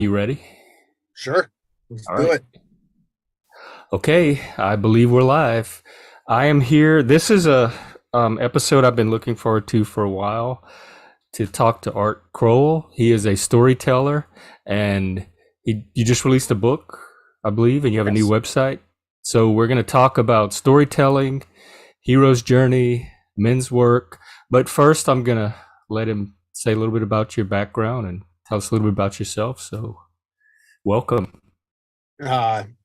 You ready? Sure. Let's All do right. it. Okay, I believe we're live. I am here. This is a episode I've been looking forward to for a while to talk to Art Crowell. He is a storyteller, and you just released a book, I believe, and you have a new Yes. website. So we're going to talk about storytelling, hero's journey, men's work. But first, I'm going to let him say a little bit about your background and tell us a little bit about yourself. So, welcome.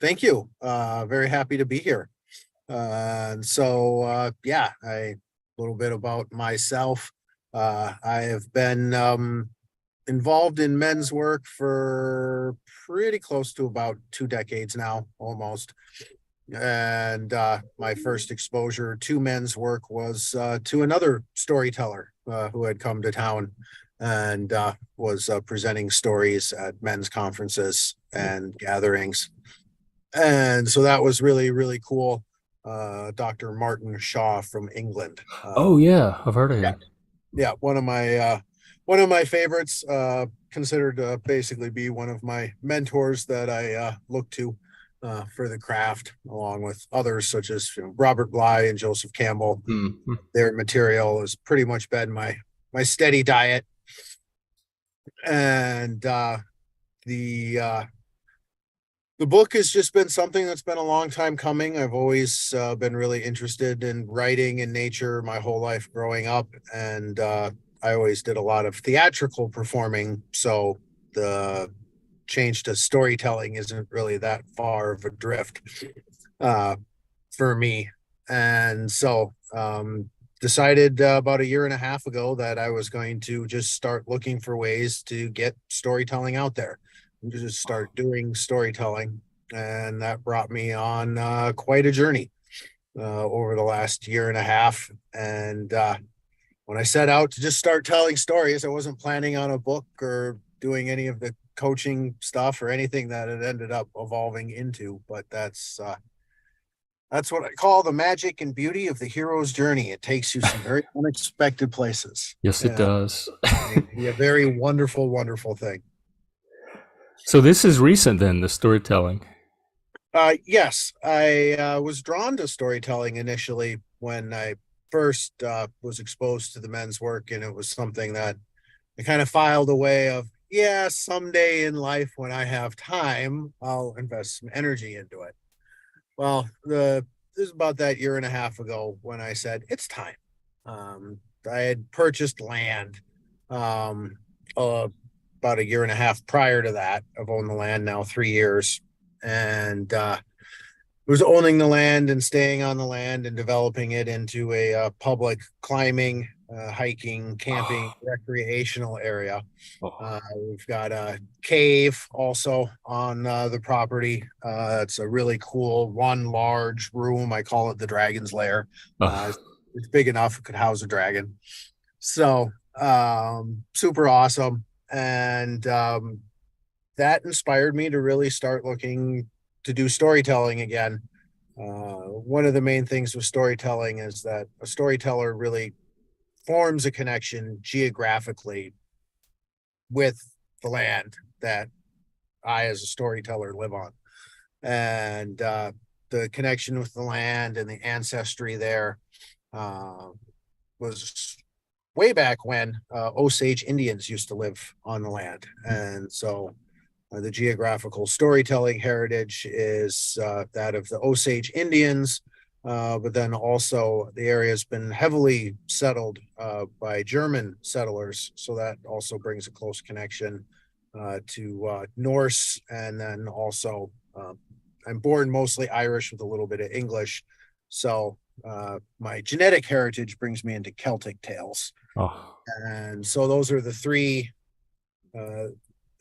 Thank you. Very happy to be here. Yeah, a little bit about myself. I have been involved in men's work for pretty close to about 2 decades now, almost. And my first exposure to men's work was to another storyteller who had come to town and was presenting stories at men's conferences and gatherings. And so that was really, really cool. Dr. Martin Shaw from England. Oh yeah, I've heard of Yeah, him. yeah, one of my favorites. Considered to basically be one of my mentors that I look to for the craft, along with others such as Robert Bly and Joseph Campbell. Mhm. Their material has pretty much been my steady diet, and the book has just been something that's been a long time coming. I've always been really interested in writing and nature my whole life growing up, and I always did a lot of theatrical performing. So the change to storytelling isn't really that far of a drift uh, for me. And so decided about a year and a half ago that I was going to just start looking for ways to get storytelling out there and just start doing storytelling. And that brought me on quite a journey over the last year and a half. And when I set out to just start telling stories, I wasn't planning on a book or doing any of the coaching stuff or anything that it ended up evolving into. But that's what I call the magic and beauty of the hero's journey. It takes you some very unexpected places. Yes, it Yeah, does. it can be a very wonderful, wonderful thing. So this is recent then, the storytelling. Yes, I was drawn to storytelling initially when I first was exposed to the men's work, and it was something that I kind of filed away of, yeah, someday in life when I have time, I'll invest some energy into it. Well, this is about that year and a half ago when I said it's time. I had purchased land um, uh, about a year and a half prior to that. I've owned the land now 3 years, and was owning the land and staying on the land and developing it into a public climbing, hiking, camping, recreational area. Oh, We've got a cave also on the property. It's a really cool one large room. I call it the Dragon's Lair. Uh, oh. it's big enough it could house a dragon. So super awesome. And that inspired me to really start looking to do storytelling again. One of the main things with storytelling is that a storyteller really forms a connection geographically with the land that I, as a storyteller, live on. And the connection with the land and the ancestry there uh, was way back when Osage Indians used to live on the land. And so the geographical storytelling heritage is that of the Osage Indians, but then also the area has been heavily settled by German settlers. So that also brings a close connection to Norse. And then also, I'm born mostly Irish with a little bit of English. So my genetic heritage brings me into Celtic tales. Oh. And so those are the three uh,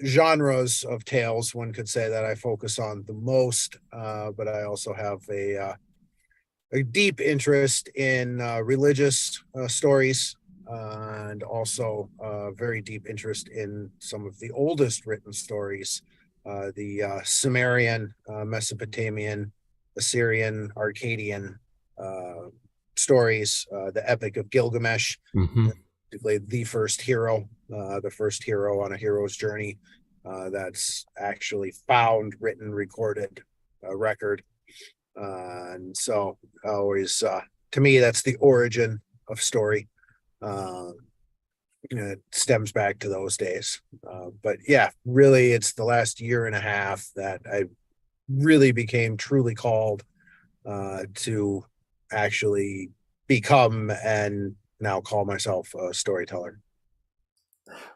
genres of tales one could say that I focus on the most, but I also have a deep interest in religious stories and also a very deep interest in some of the oldest written stories, the Sumerian, Mesopotamian, Assyrian, Akkadian uh, stories, the Epic of Gilgamesh, Hmm. the first hero on a hero's journey. that's actually found, written, recorded record. And so always, to me, that's the origin of story. Uh, it stems back to those days. But yeah, really, it's the last year and a half that I really became truly called to actually become and now call myself a storyteller.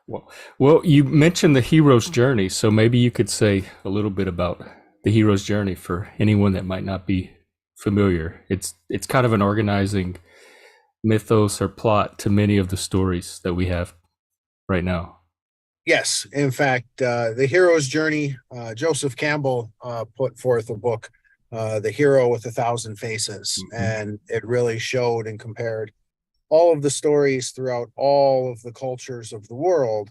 Well, you mentioned the hero's journey, so maybe you could say a little bit about the hero's journey for anyone that might not be familiar. It's kind of an organizing mythos or plot to many of the stories that we have right now. Yes, in fact, the hero's journey. Joseph Campbell put forth a book, "The Hero with a Thousand Faces," Mm-hmm. and it really showed and compared all of the stories throughout all of the cultures of the world.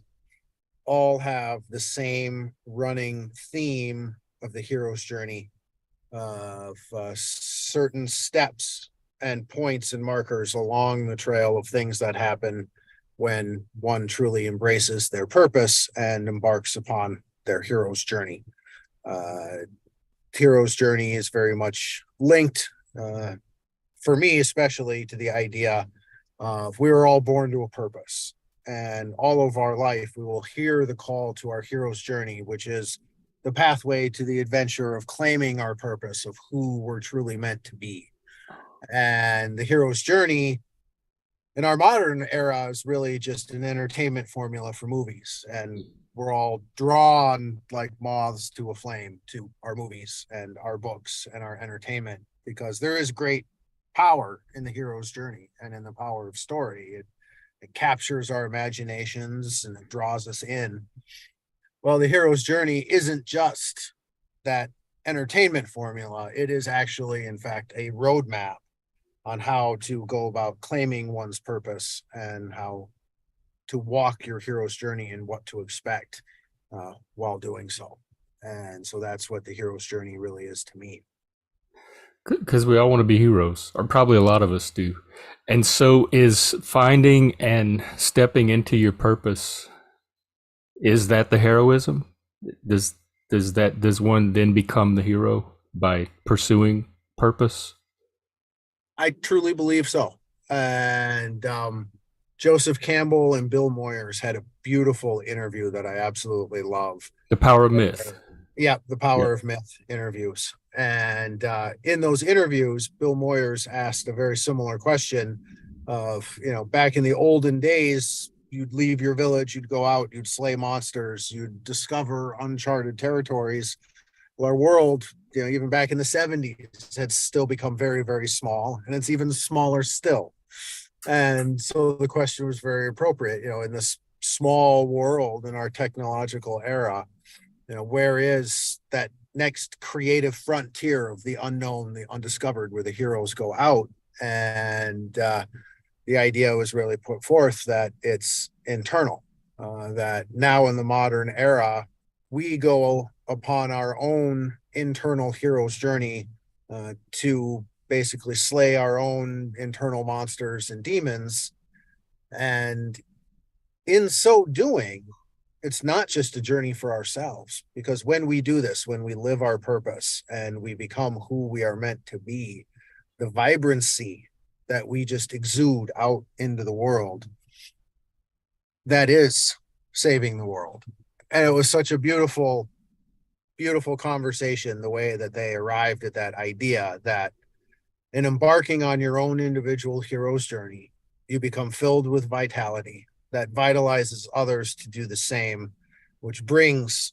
All have the same running theme of the hero's journey, of certain steps and points and markers along the trail of things that happen when one truly embraces their purpose and embarks upon their hero's journey. Uh, hero's journey is very much linked, for me especially, to the idea of we were all born to a purpose. And all of our life, we will hear the call to our hero's journey, which is the pathway to the adventure of claiming our purpose, of who we're truly meant to be. And the hero's journey in our modern era is really just an entertainment formula for movies. And we're all drawn like moths to a flame to our movies and our books and our entertainment because there is great power in the hero's journey and in the power of story. It captures our imaginations and it draws us in. Well, the hero's journey isn't just that entertainment formula, it is actually, in fact, a roadmap on how to go about claiming one's purpose and how to walk your hero's journey and what to expect while doing so. And so that's what the hero's journey really is to me. Because we all want to be heroes, or probably a lot of us do. And so is finding and stepping into your purpose, is that the heroism? Does does one then become the hero by pursuing purpose? I truly believe so. And Joseph Campbell and Bill Moyers had a beautiful interview that I absolutely love. The power of myth. Yeah, the Yeah. Power of Myth interviews. And in those interviews, Bill Moyers asked a very similar question of, back in the olden days, you'd leave your village, you'd go out, you'd slay monsters, you'd discover uncharted territories. Well, our world, even back in the 70s, had still become very, very small, and it's even smaller still. And so the question was very appropriate, in this small world in our technological era, where is that next creative frontier of the unknown, the undiscovered, where the heroes go out? And the idea was really put forth that it's internal, that now in the modern era, we go upon our own internal hero's journey to basically slay our own internal monsters and demons. And in so doing, it's not just a journey for ourselves, because when we do this, when we live our purpose and we become who we are meant to be, the vibrancy that we just exude out into the world, that is saving the world. And it was such a beautiful, beautiful conversation, the way that they arrived at that idea that in embarking on your own individual hero's journey, you become filled with vitality that vitalizes others to do the same, which brings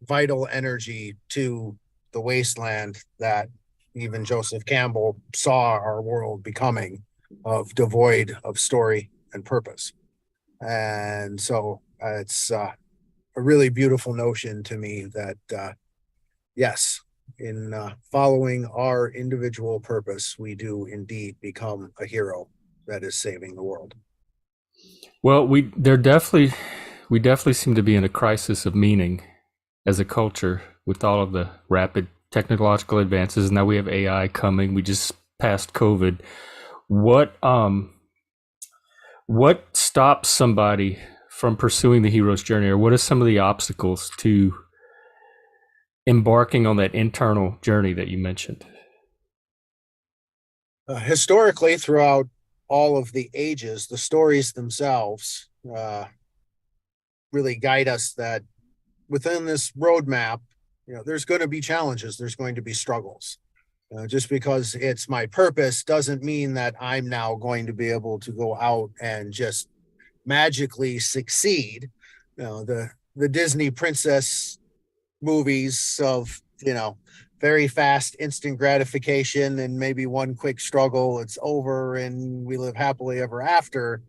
vital energy to the wasteland that even Joseph Campbell saw our world becoming, of devoid of story and purpose. And so it's a really beautiful notion to me that, yes, in following our individual purpose, we do indeed become a hero that is saving the world. Well, we definitely seem to be in a crisis of meaning as a culture with all of the rapid technological advances. Now we have AI coming. We just passed COVID. What what stops somebody from pursuing the hero's journey, or what are some of the obstacles to embarking on that internal journey that you mentioned? Historically, throughout all of the ages, the stories themselves really guide us that within this roadmap, there's going to be challenges, there's going to be struggles. Just because it's my purpose doesn't mean that I'm now going to be able to go out and just magically succeed. The Disney princess movies of very fast instant gratification and maybe one quick struggle, it's over and we live happily ever after.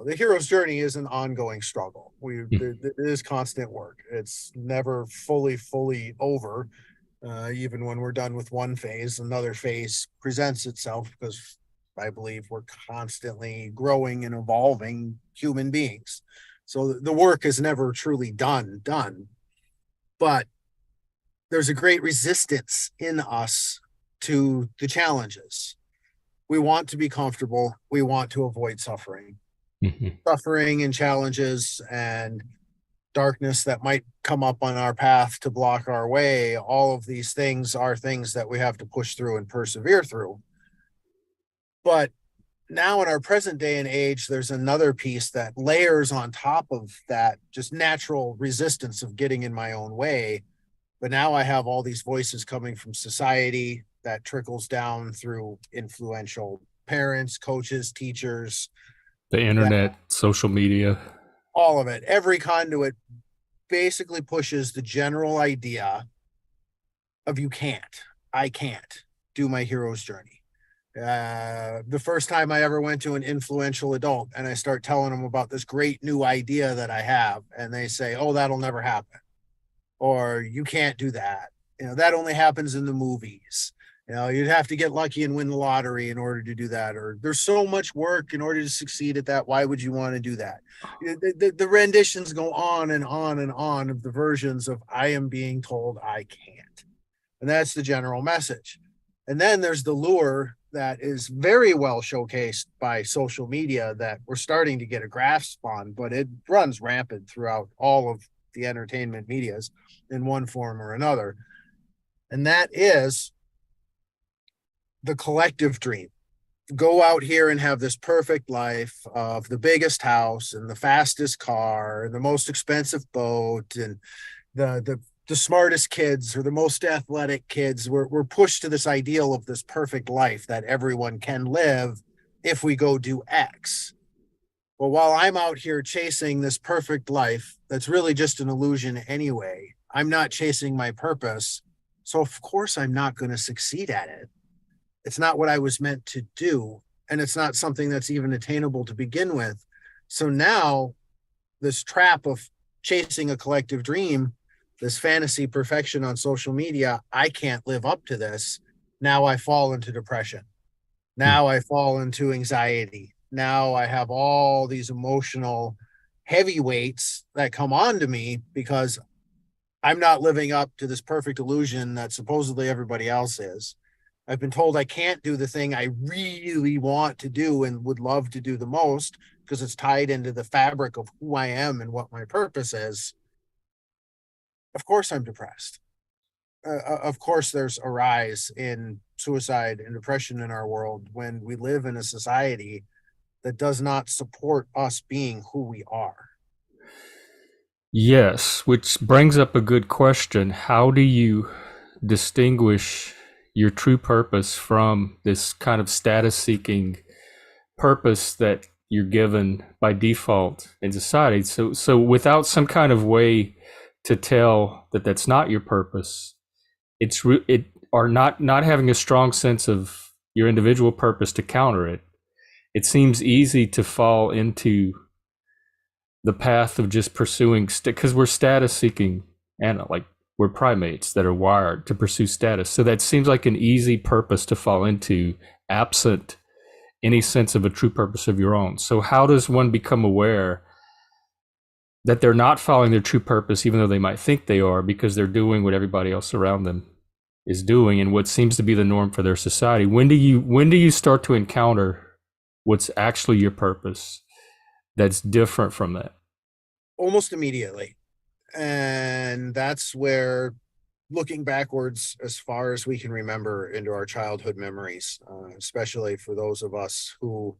The hero's journey is an ongoing struggle. It is constant work. It's never fully over. Even when we're done with one phase, another phase presents itself, because I believe we're constantly growing and evolving human beings. So the work is never truly done. But there's a great resistance in us to the challenges. We want to be comfortable. We want to avoid suffering. Mm-hmm. Suffering and challenges and darkness that might come up on our path to block our way. All of these things are things that we have to push through and persevere through. But now in our present day and age, there's another piece that layers on top of that just natural resistance of getting in my own way. But now I have all these voices coming from society that trickles down through influential parents, coaches, teachers, The internet, social media. all of it. Every conduit basically pushes the general idea of I can't do my hero's journey. The first time I ever went to an influential adult and I start telling them about this great new idea that I have, and they say, oh, that'll never happen. Or you can't do that. That only happens in the movies. You'd have to get lucky and win the lottery in order to do that. Or there's so much work in order to succeed at that. Why would you want to do that? The renditions go on and on and on of the versions of I am being told I can't. And that's the general message. And then there's the lure that is very well showcased by social media that we're starting to get a grasp on, but it runs rampant throughout all of the entertainment medias in one form or another. And that is the collective dream. Go out here and have this perfect life of the biggest house and the fastest car and the most expensive boat and the smartest kids or the most athletic kids. We're pushed to this ideal of this perfect life that everyone can live if we go do X. Well, while I'm out here chasing this perfect life, that's really just an illusion anyway. I'm not chasing my purpose. So of course I'm not going to succeed at it. It's not what I was meant to do. And it's not something that's even attainable to begin with. So now this trap of chasing a collective dream, this fantasy perfection on social media, I can't live up to this. Now I fall into depression. Now I fall into anxiety. Now I have all these emotional heavyweights that come on to me because I'm not living up to this perfect illusion that supposedly everybody else is. I've been told I can't do the thing I really want to do and would love to do the most because it's tied into the fabric of who I am and what my purpose is. Of course I'm depressed. Of course there's a rise in suicide and depression in our world when we live in a society that does not support us being who we are. Yes, which brings up a good question. How do you distinguish your true purpose from this kind of status seeking purpose that you're given by default in society? So without some kind of way to tell that that's not your purpose, or not having a strong sense of your individual purpose to counter it, it seems easy to fall into the path of just pursuing, because we're status seeking and like we're primates that are wired to pursue status. So that seems like an easy purpose to fall into, absent any sense of a true purpose of your own. So how does one become aware that they're not following their true purpose, even though they might think they are, because they're doing what everybody else around them is doing and what seems to be the norm for their society? When do you start to encounter what's actually your purpose that's different from that? almost immediately. And that's where looking backwards as far as we can remember into our childhood memories, especially for those of us who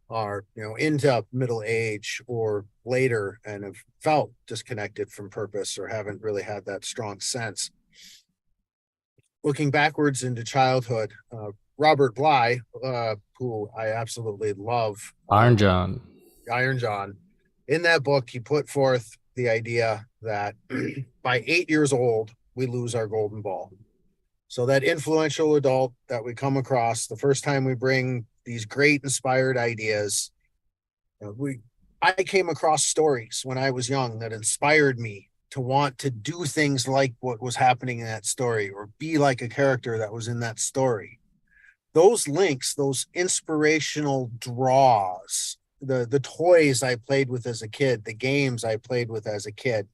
are, into middle age or later and have felt disconnected from purpose or haven't really had that strong sense. Looking backwards into childhood, Robert Bly, who I absolutely love, Iron John. Iron John, in that book, he put forth the idea that by 8 years old, we lose our golden ball. So that influential adult that we come across the first time we bring these great inspired ideas, we I came across stories when I was young that inspired me to want to do things like what was happening in that story or be like a character that was in that story. Those links, those inspirational draws, the toys I played with as a kid, the games I played with as a kid.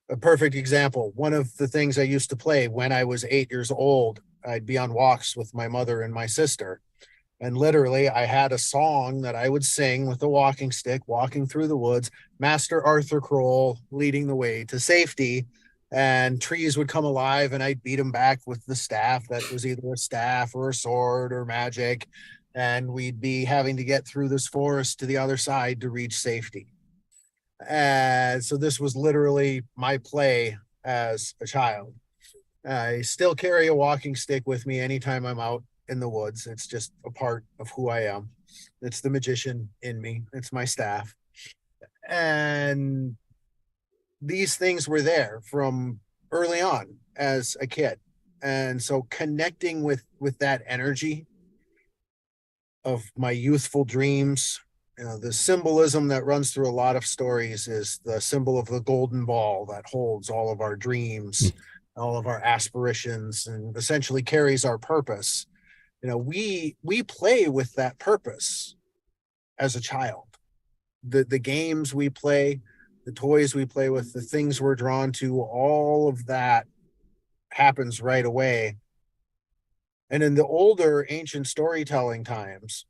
A perfect example, one of the things I used to play when I was 8 years old, I'd be on walks with my mother and my sister. And literally, I had a song that I would sing with a walking stick, walking through the woods, Master Arthur Crowell leading the way to safety. And trees would come alive, and I'd beat them back with the staff that was either a staff or a sword or magic. And we'd be having to get through this forest to the other side to reach safety. And so this was literally my play as a child. I still carry a walking stick with me anytime I'm out in the woods. It's just a part of who I am. It's the magician in me. It's my staff. And these things were there from early on as a kid. And so connecting with that energy of my youthful dreams, the symbolism that runs through a lot of stories is the symbol of the golden ball that holds all of our dreams, all of our aspirations, and essentially carries our purpose. We play with that purpose as a child. The games we play, the toys we play with, the things we're drawn to, all of that happens right away. And in the older ancient storytelling times,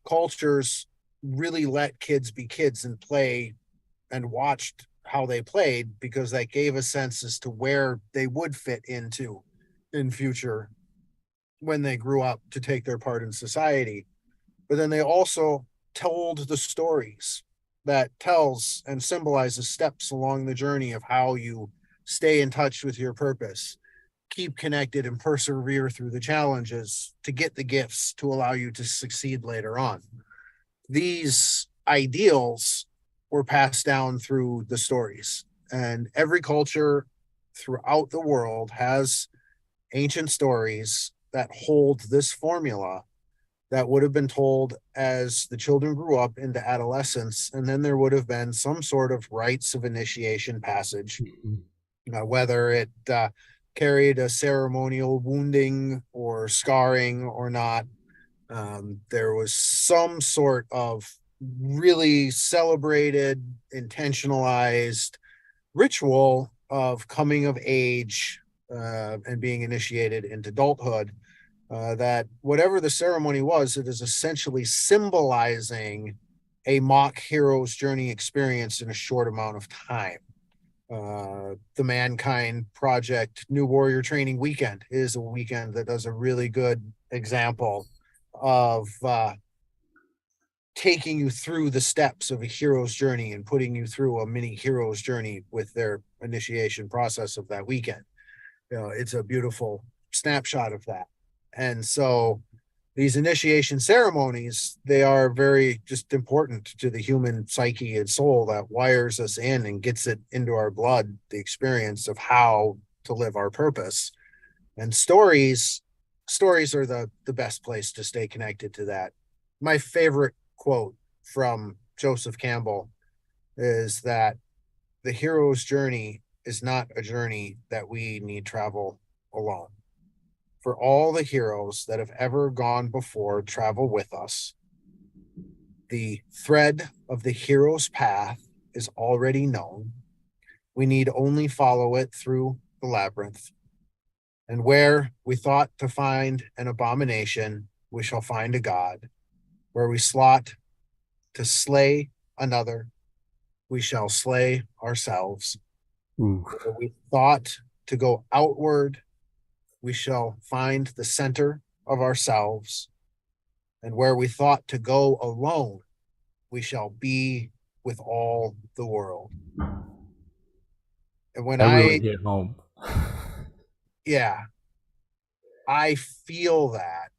cultures really let kids be kids and play and watched how they played because that gave a sense as to where they would fit into in future when they grew up to take their part in society. But then they also told the stories that tells and symbolizes steps along the journey of how you stay in touch with your purpose, keep connected and persevere through the challenges to get the gifts to allow you to succeed later on. These ideals were passed down through the stories, and every culture throughout the world has ancient stories that hold this formula that would have been told as the children grew up into adolescence, and then there would have been some sort of rites of initiation passage, whether it carried a ceremonial wounding or scarring or not. There was some sort of really celebrated, intentionalized ritual of coming of age and being initiated into adulthood. That whatever the ceremony was, it is essentially symbolizing a mock hero's journey experience in a short amount of time. The Mankind Project New Warrior Training Weekend is a weekend that does a really good example of taking you through the steps of a hero's journey and putting you through a mini hero's journey with their initiation process of that weekend. It's a beautiful snapshot of that. And so these initiation ceremonies, they are very just important to the human psyche and soul that wires us in and gets it into our blood, the experience of how to live our purpose. And stories are the best place to stay connected to that. My favorite quote from Joseph Campbell is that the hero's journey is not a journey that we need travel alone. For all the heroes that have ever gone before travel with us, the thread of the hero's path is already known. We need only follow it through the labyrinth. And where we thought to find an abomination, we shall find a god. Where we slot to slay another, we shall slay ourselves. Ooh. Where we thought to go outward, we shall find the center of ourselves. And where we thought to go alone, we shall be with all the world. And when That really I, hit home. yeah, I feel that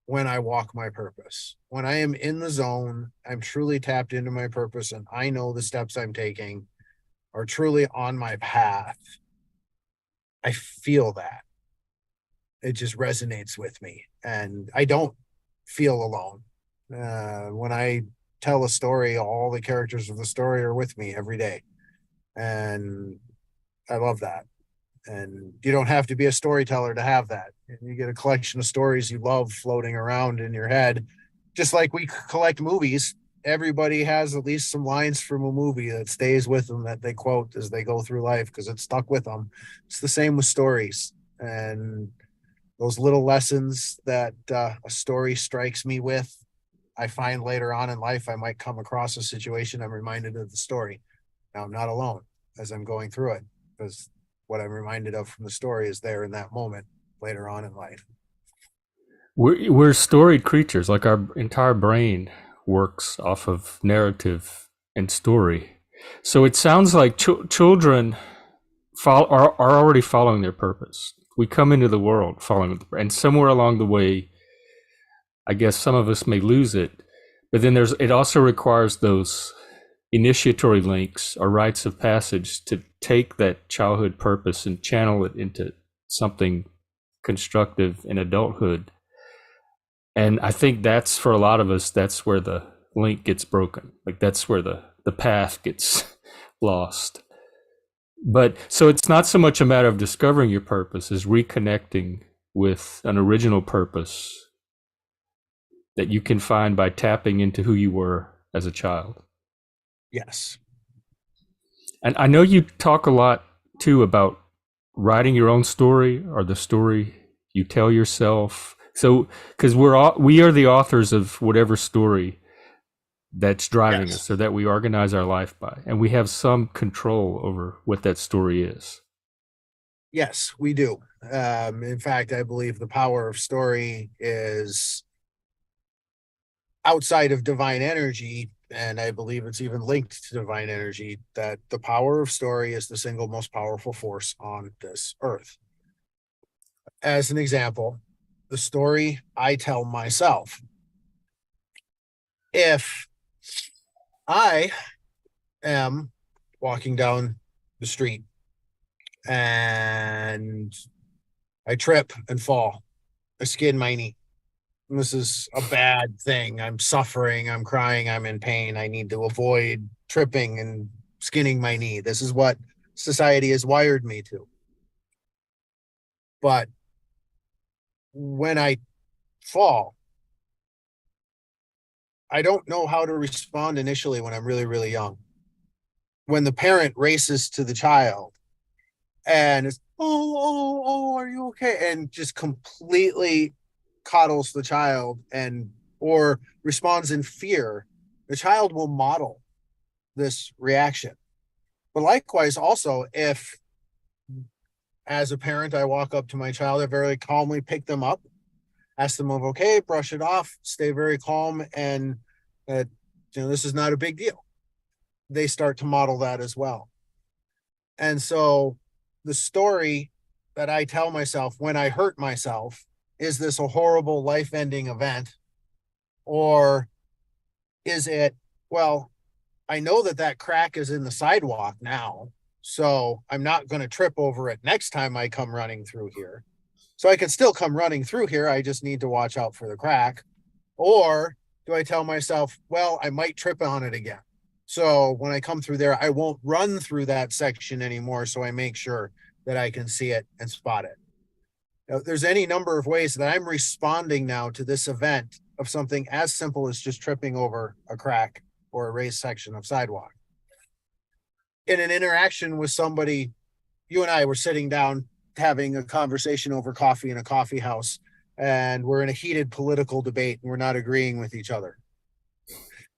when I walk my purpose. When I am in the zone, I'm truly tapped into my purpose and I know the steps I'm taking are truly on my path. I feel that. It just resonates with me. And I don't feel alone. When I tell a story, all the characters of the story are with me every day. And I love that. And you don't have to be a storyteller to have that. You get a collection of stories you love floating around in your head, just like we collect movies. Everybody has at least some lines from a movie that stays with them that they quote as they go through life because it stuck with them. It's the same with stories, and those little lessons that a story strikes me with, I find later on in life I might come across a situation, I'm reminded of the story. Now I'm not alone as I'm going through it, because what I'm reminded of from the story is there in that moment later on in life. We're storied creatures. Like our entire brain works off of narrative and story. So it sounds like children are already following their purpose. We come into the world following, and somewhere along the way, I guess some of us may lose it. But then it also requires those initiatory links or rites of passage to take that childhood purpose and channel it into something constructive in adulthood. And I think that's, for a lot of us, that's where the link gets broken. Like that's where the path gets lost. But so it's not so much a matter of discovering your purpose as reconnecting with an original purpose that you can find by tapping into who you were as a child. Yes. And I know you talk a lot too about writing your own story or the story you tell yourself. So, because we are the authors of whatever story that's driving Yes. us or that we organize our life by, and we have some control over what that story is. Yes, we do. In fact, I believe the power of story is outside of divine energy, and I believe it's even linked to divine energy, that the power of story is the single most powerful force on this earth. As an example, the story I tell myself. If I am walking down the street and I trip and fall, I skin my knee. This is a bad thing. I'm suffering, I'm crying, I'm in pain. I need to avoid tripping and skinning my knee. This is what society has wired me to. But when I fall, I don't know how to respond initially when I'm really, really young. When the parent races to the child and it's, oh, are you okay? And just completely coddles the child and or responds in fear, the child will model this reaction. But likewise, also, if as a parent I walk up to my child, I very calmly pick them up, ask them of okay, brush it off, stay very calm, and this is not a big deal. They start to model that as well. And so the story that I tell myself when I hurt myself, is this a horrible life ending event? Or is it, well, I know that that crack is in the sidewalk now, so I'm not going to trip over it next time I come running through here. So I can still come running through here. I just need to watch out for the crack. Or do I tell myself, well, I might trip on it again. So when I come through there, I won't run through that section anymore. So I make sure that I can see it and spot it. Now, there's any number of ways that I'm responding now to this event of something as simple as just tripping over a crack or a raised section of sidewalk. In an interaction with somebody, you and I were sitting down having a conversation over coffee in a coffee house, and we're in a heated political debate and we're not agreeing with each other.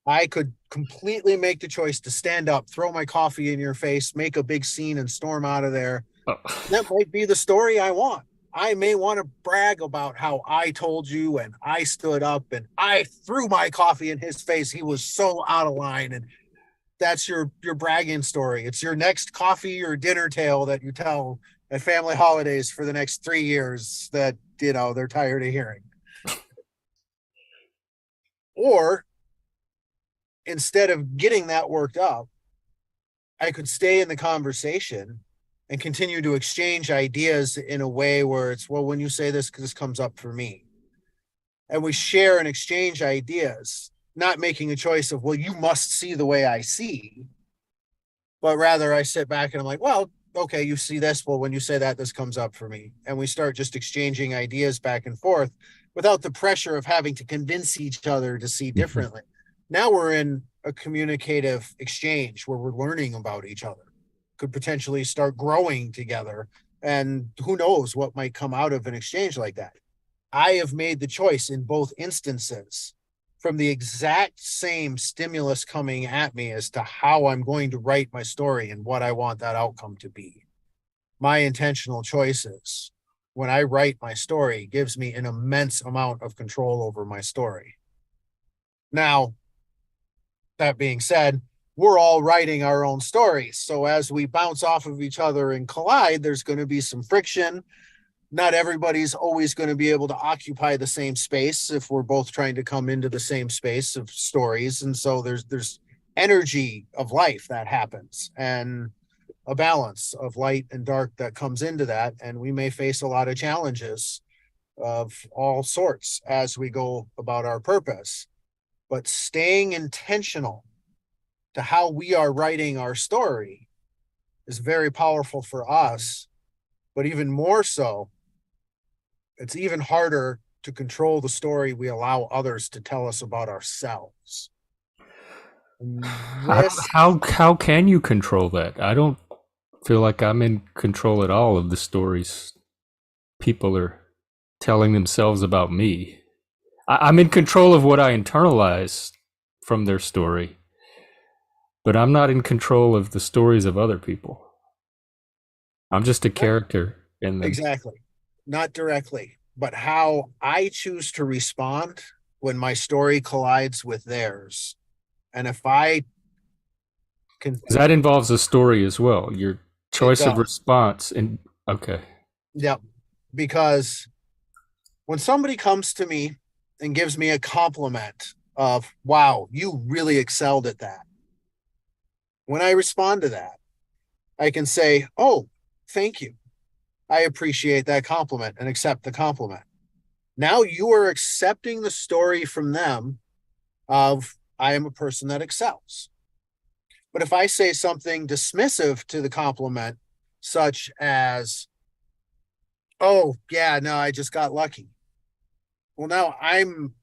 I could completely make the choice to stand up, throw my coffee in your face, make a big scene, and storm out of there. That Oh. might be the story I want. I may want to brag about how I told you and I stood up and I threw my coffee in his face. He was so out of line. And that's your bragging story. It's your next coffee or dinner tale that you tell at family holidays for the next 3 years that they're tired of hearing. Or instead of getting that worked up, I could stay in the conversation and continue to exchange ideas in a way where it's, well, when you say this comes up for me. And we share and exchange ideas, not making a choice of, well, you must see the way I see, but rather I sit back and I'm like, well, okay, you see this. Well, when you say that, this comes up for me. And we start just exchanging ideas back and forth without the pressure of having to convince each other to see Mhm. differently. Now we're in a communicative exchange where we're learning about each other, could potentially start growing together. And who knows what might come out of an exchange like that. I have made the choice in both instances from the exact same stimulus coming at me as to how I'm going to write my story and what I want that outcome to be. My intentional choices when I write my story gives me an immense amount of control over my story. Now, that being said, we're all writing our own stories. So as we bounce off of each other and collide, there's going to be some friction. Not everybody's always going to be able to occupy the same space if we're both trying to come into the same space of stories. And so there's energy of life that happens and a balance of light and dark that comes into that. And we may face a lot of challenges of all sorts as we go about our purpose. But staying intentional to how we are writing our story is very powerful for us. But even more so, it's even harder to control the story we allow others to tell us about ourselves. And I don't, this, how can you control that? I don't feel like I'm in control at all of the stories people are telling themselves about me. I'm in control of what I internalize from their story, but I'm not in control of the stories of other people. I'm just a character in them. exactly, not directly, but how I choose to respond when my story collides with theirs. And if I can, 'Cause that involves a story as well. Your it choice of does. response and okay. Yep. Because when somebody comes to me and gives me a compliment of, wow, you really excelled at that. When I respond to that, I can say, oh, thank you. I appreciate that compliment and accept the compliment. Now you are accepting the story from them of I am a person that excels. But if I say something dismissive to the compliment, such as, oh, yeah, no, I just got lucky. Well, now I'm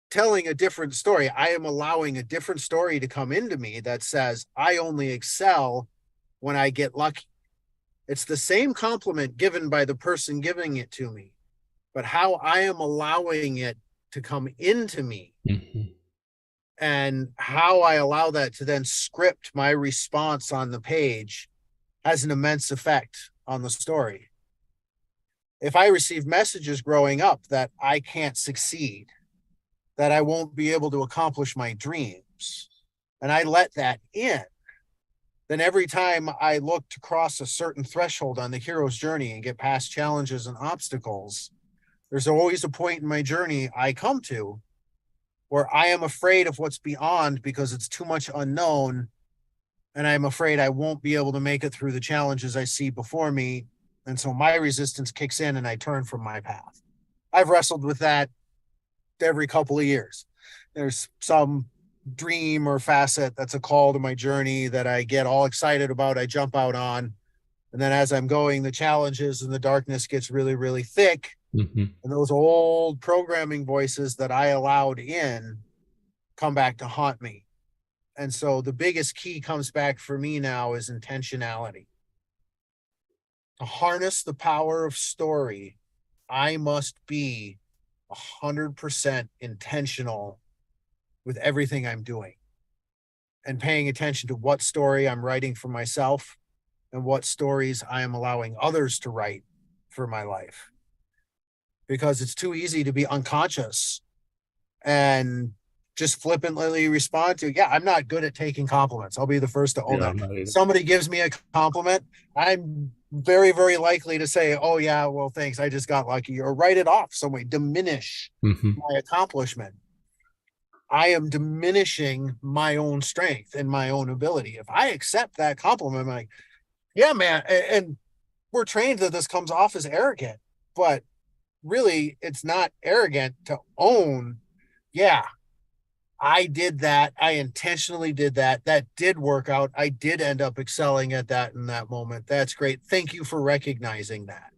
telling a different story. I am allowing a different story to come into me that says I only excel when I get lucky. It's the same compliment given by the person giving it to me, but how I am allowing it to come into me Mhm. and how I allow that to then script my response on the page has an immense effect on the story. If I receive messages growing up that I can't succeed, that I won't be able to accomplish my dreams, and I let that in, then every time I look to cross a certain threshold on the hero's journey and get past challenges and obstacles, there's always a point in my journey I come to where I am afraid of what's beyond because it's too much unknown. And I'm afraid I won't be able to make it through the challenges I see before me. And so my resistance kicks in and I turn from my path. I've wrestled with that every couple of years. There's some dream or facet that's a call to my journey that I get all excited about. I jump out on. And then as I'm going, the challenges and the darkness gets really, really thick. Mhm. And those old programming voices that I allowed in come back to haunt me. And so the biggest key comes back for me now is intentionality. To harness the power of story, I must be 100% intentional with everything I'm doing and paying attention to what story I'm writing for myself and what stories I am allowing others to write for my life. Because it's too easy to be unconscious and just flippantly respond to, yeah, I'm not good at taking compliments. I'll be the first to own Yeah, that. I'm not either. Somebody gives me a compliment, I'm very, very likely to say, oh, yeah, well, thanks. I just got lucky, or write it off some way, diminish Hmm. my accomplishment. I am diminishing my own strength and my own ability. If I accept that compliment, I'm like, yeah, man. And we're trained that this comes off as arrogant, but really, it's not arrogant to own, yeah, I did that. I intentionally did that. That did work out. I did end up excelling at that in that moment. That's great. Thank you for recognizing that.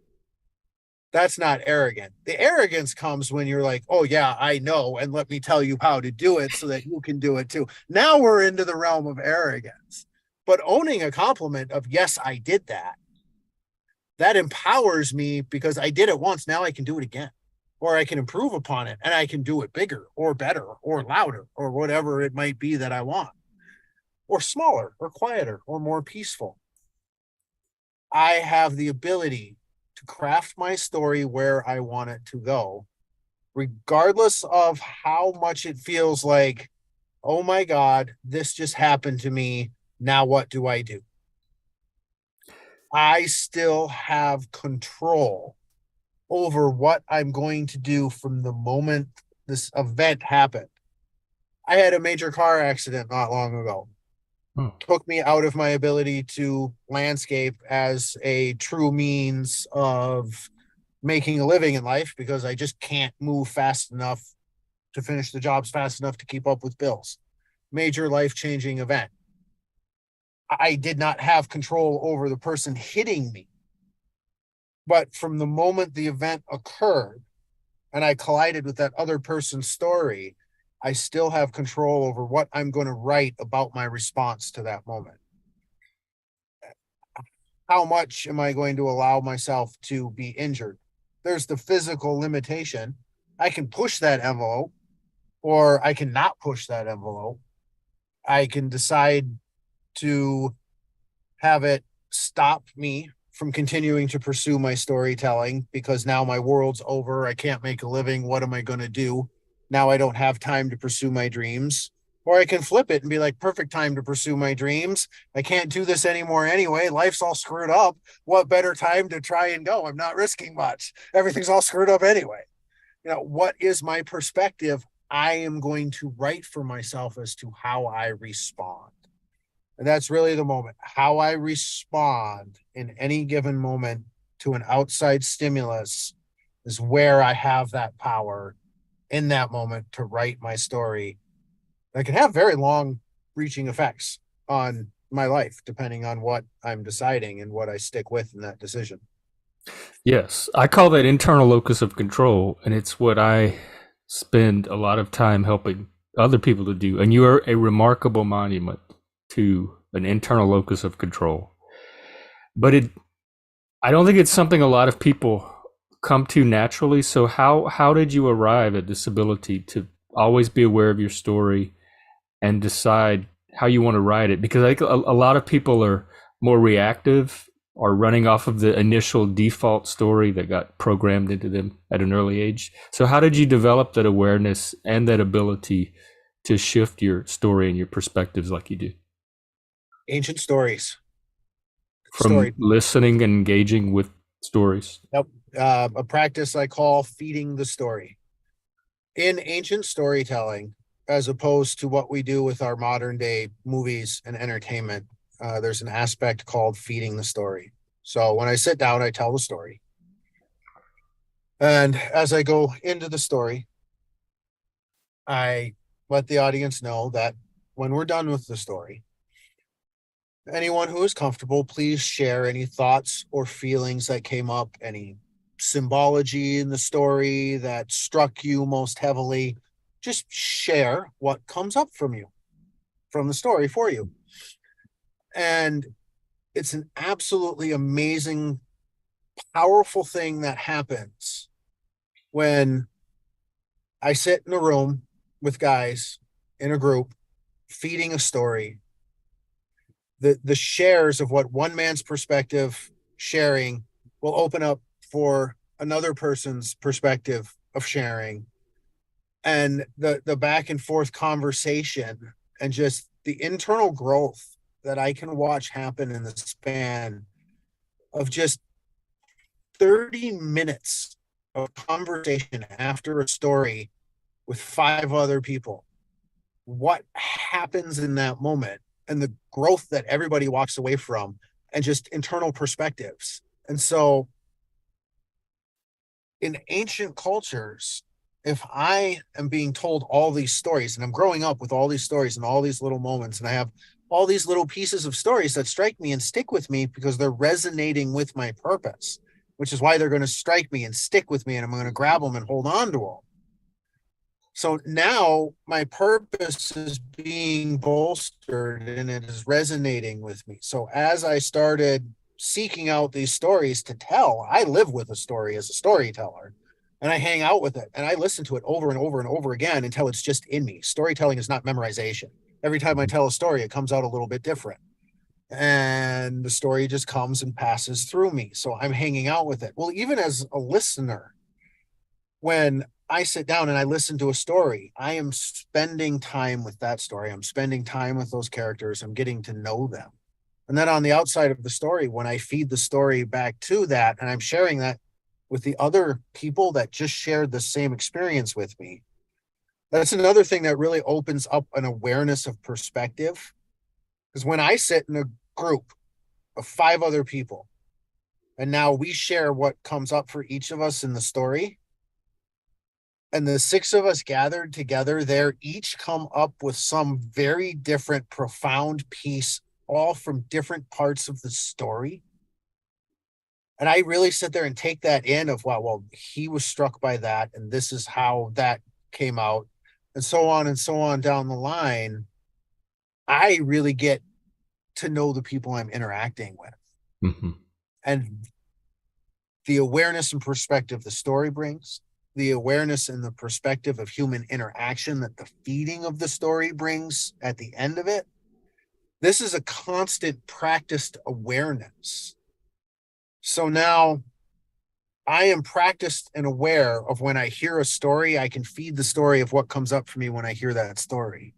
That's not arrogant. The arrogance comes when you're like, oh, yeah, I know. And let me tell you how to do it so that you can do it too. Now we're into the realm of arrogance. But owning a compliment of, yes, I did that, that empowers me because I did it once. Now I can do it again, or I can improve upon it and I can do it bigger or better or louder or whatever it might be that I want, or smaller or quieter or more peaceful. I have the ability to craft my story where I want it to go, regardless of how much it feels like, oh my God, this just happened to me. Now, what do I do? I still have control over what I'm going to do from the moment this event happened. I had a major car accident not long ago. Oh, Took me out of my ability to landscape as a true means of making a living in life because I just can't move fast enough to finish the jobs fast enough to keep up with bills. Major life changing event. I did not have control over the person hitting me. But from the moment the event occurred and I collided with that other person's story, I still have control over what I'm going to write about my response to that moment. How much am I going to allow myself to be injured? There's the physical limitation. I can push that envelope or I can not push that envelope. I can decide to have it stop me from continuing to pursue my storytelling because now my world's over. I can't make a living. What am I going to do? Now I don't have time to pursue my dreams. Or I can flip it and be like, perfect time to pursue my dreams. I can't do this anymore anyway. Life's all screwed up. What better time to try and go? I'm not risking much. Everything's all screwed up anyway. What is my perspective? I am going to write for myself as to how I respond. And that's really the moment. How I respond in any given moment to an outside stimulus is where I have that power in that moment to write my story that can have very long reaching effects on my life, depending on what I'm deciding and what I stick with in that decision. yes. I call that internal locus of control, and it's what I spend a lot of time helping other people to do. And you are a remarkable monument to an internal locus of control. But I don't think it's something a lot of people come to naturally. So how did you arrive at this ability to always be aware of your story and decide how you want to write it? Because I think a lot of people are more reactive or running off of the initial default story that got programmed into them at an early age. So how did you develop that awareness and that ability to shift your story and your perspectives like you do? Ancient stories, From story. listening and engaging with stories. Yep. A practice I call feeding the story. In ancient storytelling, as opposed to what we do with our modern day movies and entertainment, there's an aspect called feeding the story. So when I sit down, I tell the story. And as I go into the story, I let the audience know that when we're done with the story, anyone who is comfortable, please share any thoughts or feelings that came up, any symbology in the story that struck you most heavily. Just share what comes up from you, from the story for you. And it's an absolutely amazing, powerful thing that happens when I sit in a room with guys in a group, feeding a story, the shares of what one man's perspective sharing will open up for another person's perspective of sharing, and the back and forth conversation and just the internal growth that I can watch happen in the span of just 30 minutes of conversation after a story with five other people. What happens in that moment and the growth that everybody walks away from, and just internal perspectives. And so in ancient cultures, if I am being told all these stories and I'm growing up with all these stories and all these little moments, and I have all these little pieces of stories that strike me and stick with me because they're resonating with my purpose, which is why they're going to strike me and stick with me, and I'm going to grab them and hold on to them. So now my purpose is being bolstered and it is resonating with me. So as I started seeking out these stories to tell, I live with a story as a storyteller, and I hang out with it and I listen to it over and over and over again until it's just in me. Storytelling is not memorization. Every time I tell a story, it comes out a little bit different. And the story just comes and passes through me. So I'm hanging out with it. Well, even as a listener, when I sit down and I listen to a story, I am spending time with that story. I'm spending time with those characters. I'm getting to know them. And then on the outside of the story, when I feed the story back to that, and I'm sharing that with the other people that just shared the same experience with me, that's another thing that really opens up an awareness of perspective. Because when I sit in a group of five other people, and now we share what comes up for each of us in the story, and the six of us gathered together there each come up with some very different, profound piece, all from different parts of the story. And I really sit there and take that in of, wow, well, he was struck by that, and this is how that came out, and so on down the line. I really get to know the people I'm interacting with. Mm-hmm. And the awareness and perspective the story brings, the awareness and the perspective of human interaction that the feeding of the story brings at the end of it. This is a constant practiced awareness. So now I am practiced and aware of when I hear a story, I can feed the story of what comes up for me when I hear that story.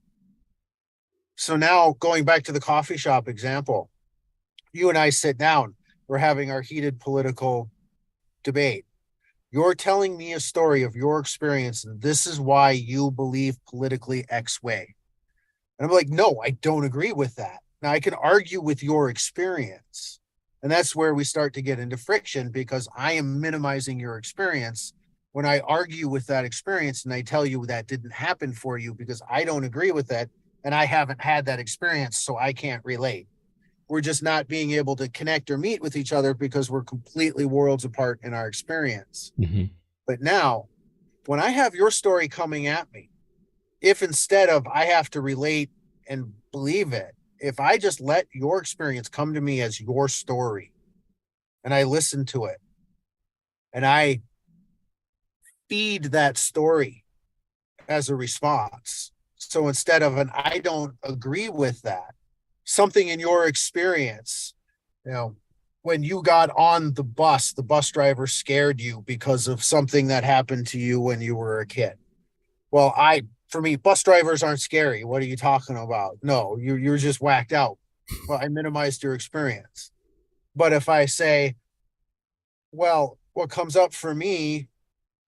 So now going back to the coffee shop example, you and I sit down, we're having our heated political debate. You're telling me a story of your experience, and this is why you believe politically X way. And I'm like, no, I don't agree with that. Now I can argue with your experience. And that's where we start to get into friction, because I am minimizing your experience when I argue with that experience and I tell you that didn't happen for you because I don't agree with that and I haven't had that experience, so I can't relate. We're just not being able to connect or meet with each other because we're completely worlds apart in our experience. Mm-hmm. But now, when I have your story coming at me, if instead of I have to relate and believe it, if I just let your experience come to me as your story and I listen to it and I feed that story as a response. So instead of an I don't agree with that, something in your experience, you know, when you got on the bus driver scared you because of something that happened to you when you were a kid. Well, for me, bus drivers aren't scary. What are you talking about? No, you're just whacked out. Well, I minimized your experience. But if I say, well, what comes up for me,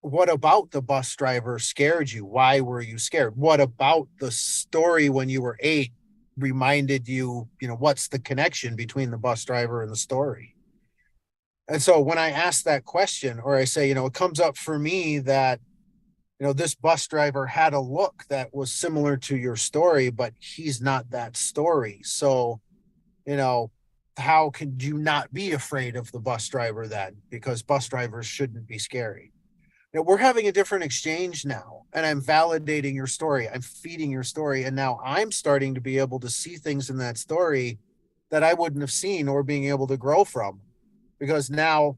what about the bus driver scared you? Why were you scared? What about the story when you were 8 reminded you, what's the connection between the bus driver and the story? And so when I ask that question, or I say, it comes up for me that, this bus driver had a look that was similar to your story, but he's not that story. So, how could you not be afraid of the bus driver then? Because bus drivers shouldn't be scary. We're having a different exchange now, and I'm validating your story. I'm feeding your story. And now I'm starting to be able to see things in that story that I wouldn't have seen or being able to grow from, because now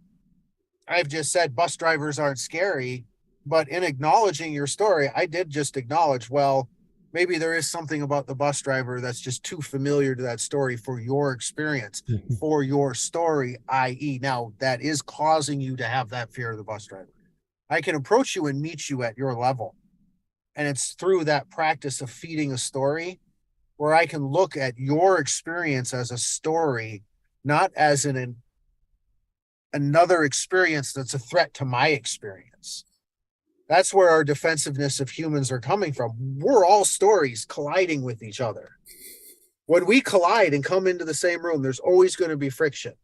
I've just said bus drivers aren't scary, but in acknowledging your story, I did just acknowledge, well, Maybe there is something about the bus driver that's just too familiar to that story for your experience, Mhm. for your story, i.e., now that is causing you to have that fear of the bus driver. I can approach you and meet you at your level. And it's through that practice of feeding a story where I can look at your experience as a story, not as another experience that's a threat to my experience. That's where our defensiveness of humans are coming from. We're all stories colliding with each other. When we collide and come into the same room, there's always going to be friction.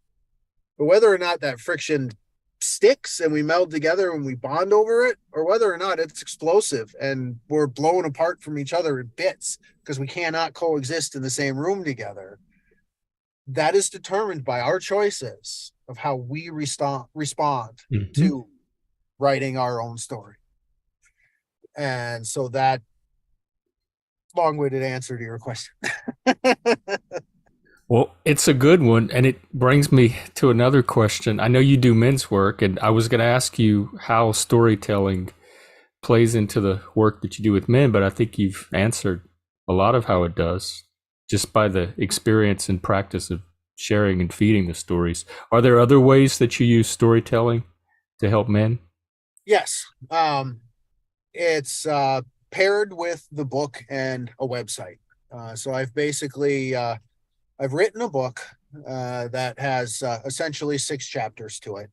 But whether or not that friction sticks and we meld together and we bond over it, or whether or not it's explosive and we're blown apart from each other in bits because we cannot coexist in the same room together, that is determined by our choices of how we respond Mhm. to writing our own story. And so that long-winded answer to your question. Well, it's a good one, and it brings me to another question. I know you do men's work, and I was going to ask you how storytelling plays into the work that you do with men, but I think you've answered a lot of how it does just by the experience and practice of sharing and feeding the stories. Are there other ways that you use storytelling to help men? Yes. It's paired with the book and a website. So I've written a book that has essentially 6 chapters to it.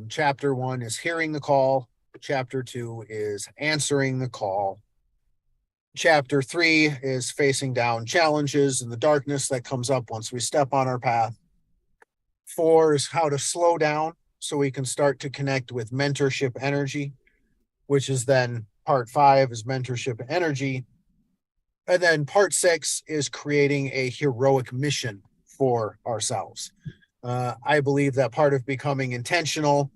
Chapter 1 is hearing the call. Chapter 2 is answering the call. Chapter 3 is facing down challenges and the darkness that comes up once we step on our path. 4 is how to slow down so we can start to connect with mentorship energy, which is then part 5 is mentorship energy. And then part 6 is creating a heroic mission for ourselves. I believe that part of becoming intentional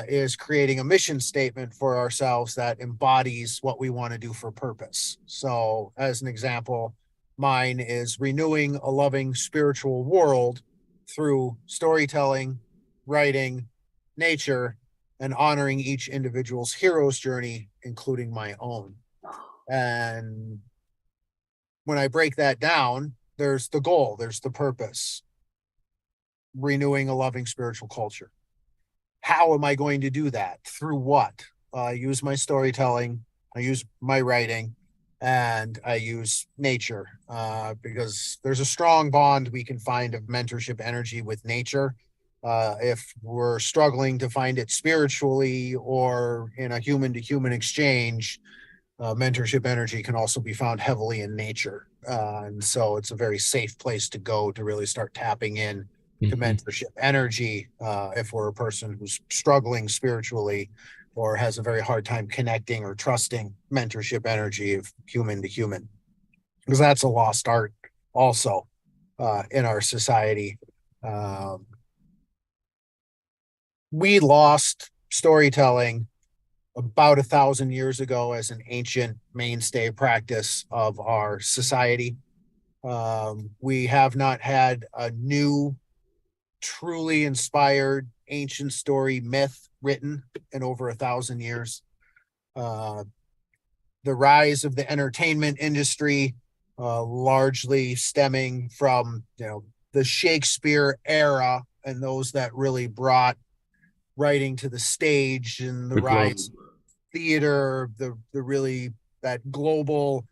is creating a mission statement for ourselves that embodies what we want to do for purpose. So, as an example, mine is renewing a loving spiritual world through storytelling, writing, nature, and honoring each individual's hero's journey, including my own. And when I break that down, there's the goal, there's the purpose, renewing a loving spiritual culture. How am I going to do that? Through what? I use my storytelling, I use my writing, and I use nature because there's a strong bond we can find of mentorship energy with nature. If we're struggling to find it spiritually or in a human to human exchange, mentorship energy can also be found heavily in nature. And so it's a very safe place to go to really start tapping in to Mhm. mentorship energy if we're a person who's struggling spiritually or has a very hard time connecting or trusting mentorship energy of human to human, because that's a lost art also in our society. Um, we lost storytelling about 1,000 years ago as an ancient mainstay practice of our society. We have not had a new, truly inspired ancient story myth written in over 1,000 years. Uh, the rise of the entertainment industry, largely stemming from the Shakespeare era and those that really brought writing to the stage and the The globe. rise theater, the really that global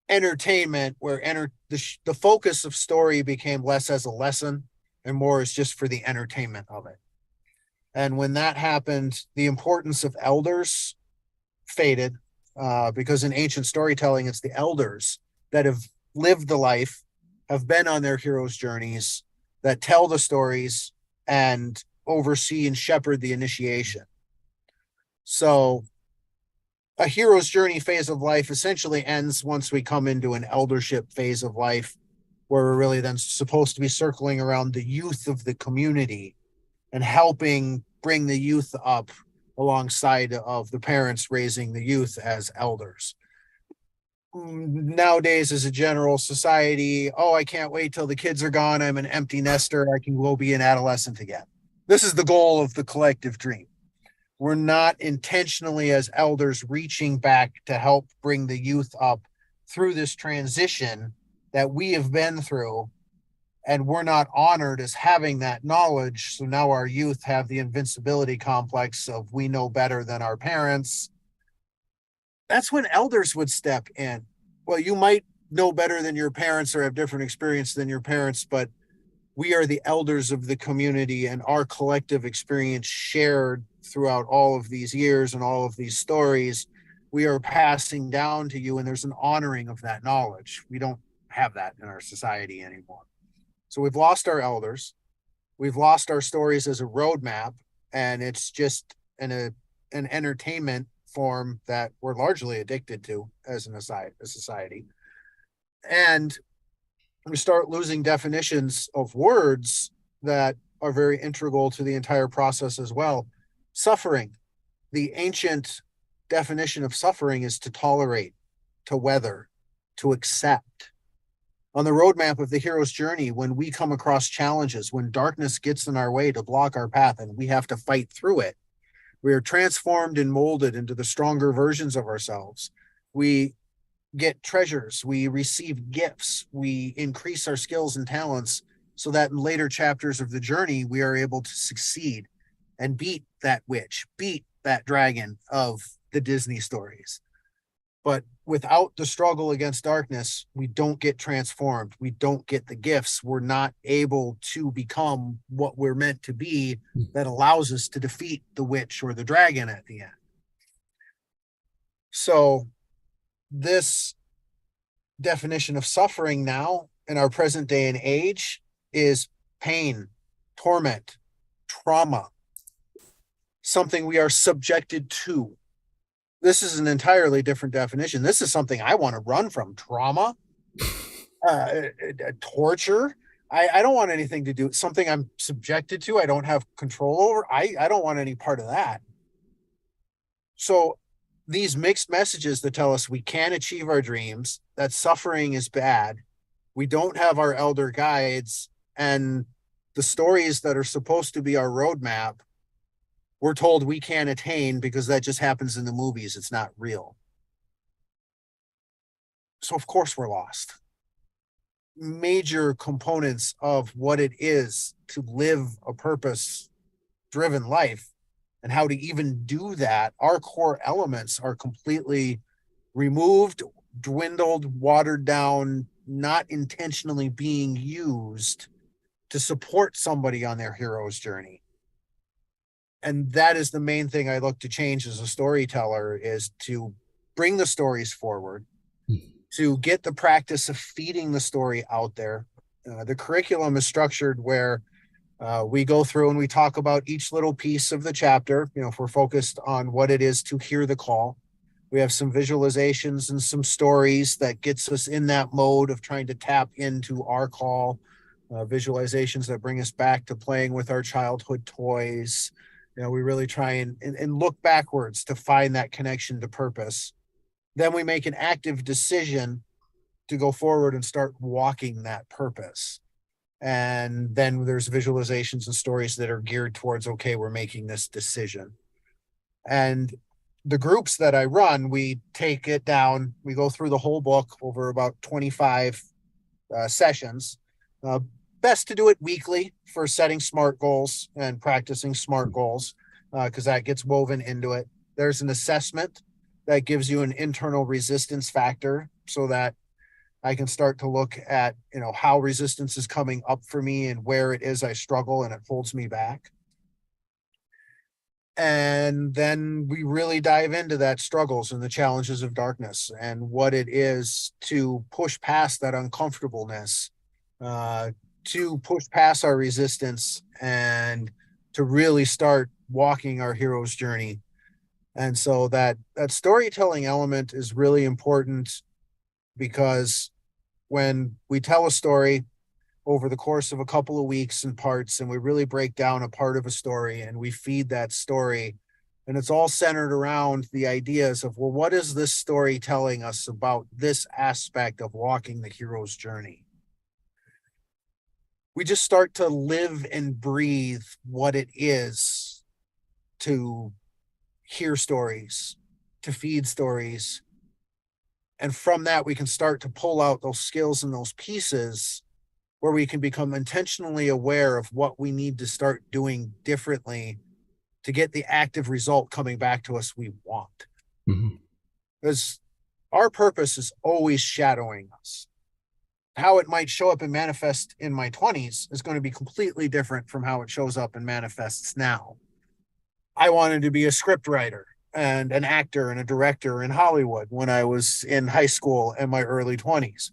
entertainment where the focus of story became less as a lesson and more as just for the entertainment of it. And when that happened, the importance of elders faded because in ancient storytelling, it's the elders that have lived the life, have been on their heroes' journeys, that tell the stories and oversee and shepherd the initiation. So a hero's journey phase of life essentially ends once we come into an eldership phase of life where we're really then supposed to be circling around the youth of the community and helping bring the youth up alongside of the parents raising the youth as elders. Nowadays, as a general society, oh, I can't wait till the kids are gone. I'm an empty nester. I can go be an adolescent again. This is the goal of the collective dream. we're not intentionally as elders reaching back to help bring the youth up through this transition that we have been through, and we're not honored as having that knowledge. So now our youth have the invincibility complex of we know better than our parents. That's when elders would step in. Well, you might know better than your parents or have different experience than your parents, but we are the elders of the community, and our collective experience shared throughout all of these years and all of these stories, we are passing down to you, and there's an honoring of that knowledge. We don't have that in our society anymore. So we've lost our elders. We've lost our stories as a roadmap, and it's just an entertainment form that we're largely addicted to as a society. And we start losing definitions of words that are very integral to the entire process as well. Suffering. The ancient definition of suffering is to tolerate, to weather, to accept. On the roadmap of the hero's journey, when we come across challenges, when darkness gets in our way to block our path and we have to fight through it, we are transformed and molded into the stronger versions of ourselves. We get treasures, we receive gifts, we increase our skills and talents so that in later chapters of the journey, we are able to succeed and beat that witch, beat that dragon of the Disney stories. But without the struggle against darkness, we don't get transformed. We don't get the gifts. We're not able to become what we're meant to be that allows us to defeat the witch or the dragon at the end. So, this definition of suffering now in our present day and age is pain, torment, trauma, something we are subjected to. This is an entirely different definition. This is something I want to run from. Trauma, torture. I don't want anything to do something I'm subjected to. I don't have control over. I don't want any part of that. So these mixed messages that tell us we can't achieve our dreams, that suffering is bad, we don't have our elder guides, and the stories that are supposed to be our roadmap, we're told we can't attain because that just happens in the movies. It's not real. So of course we're lost. Major components of what it is to live a purpose driven life and how to even do that, our core elements are completely removed, dwindled, watered down, not intentionally being used to support somebody on their hero's journey. And that is the main thing I look to change as a storyteller, is to bring the stories forward, to get the practice of feeding the story out there. The curriculum is structured where we go through and we talk about each little piece of the chapter. If we're focused on what it is to hear the call, we have some visualizations and some stories that gets us in that mode of trying to tap into our call. Visualizations that bring us back to playing with our childhood toys. We really try and look backwards to find that connection to purpose. Then we make an active decision to go forward and start walking that purpose. And then there's visualizations and stories that are geared towards, okay, we're making this decision. And the groups that I run, we take it down, we go through the whole book over about 25 sessions. Best to do it weekly for setting SMART goals and practicing SMART goals, because that gets woven into it. There's an assessment that gives you an internal resistance factor so that I can start to look at, how resistance is coming up for me and where it is I struggle and it holds me back. And then we really dive into that struggles and the challenges of darkness and what it is to push past that uncomfortableness, to push past our resistance and to really start walking our hero's journey. And so that storytelling element is really important, because when we tell a story over the course of a couple of weeks in parts, and we really break down a part of a story and we feed that story, and it's all centered around the ideas of, well, what is this story telling us about this aspect of walking the hero's journey? We just start to live and breathe what it is to hear stories, to feed stories. And from that, we can start to pull out those skills and those pieces where we can become intentionally aware of what we need to start doing differently to get the active result coming back to us we want. Mhm. Because our purpose is always shadowing us. How it might show up and manifest in my 20s is going to be completely different from how it shows up and manifests now. I wanted to be a script writer and an actor and a director in Hollywood when I was in high school and my early 20s.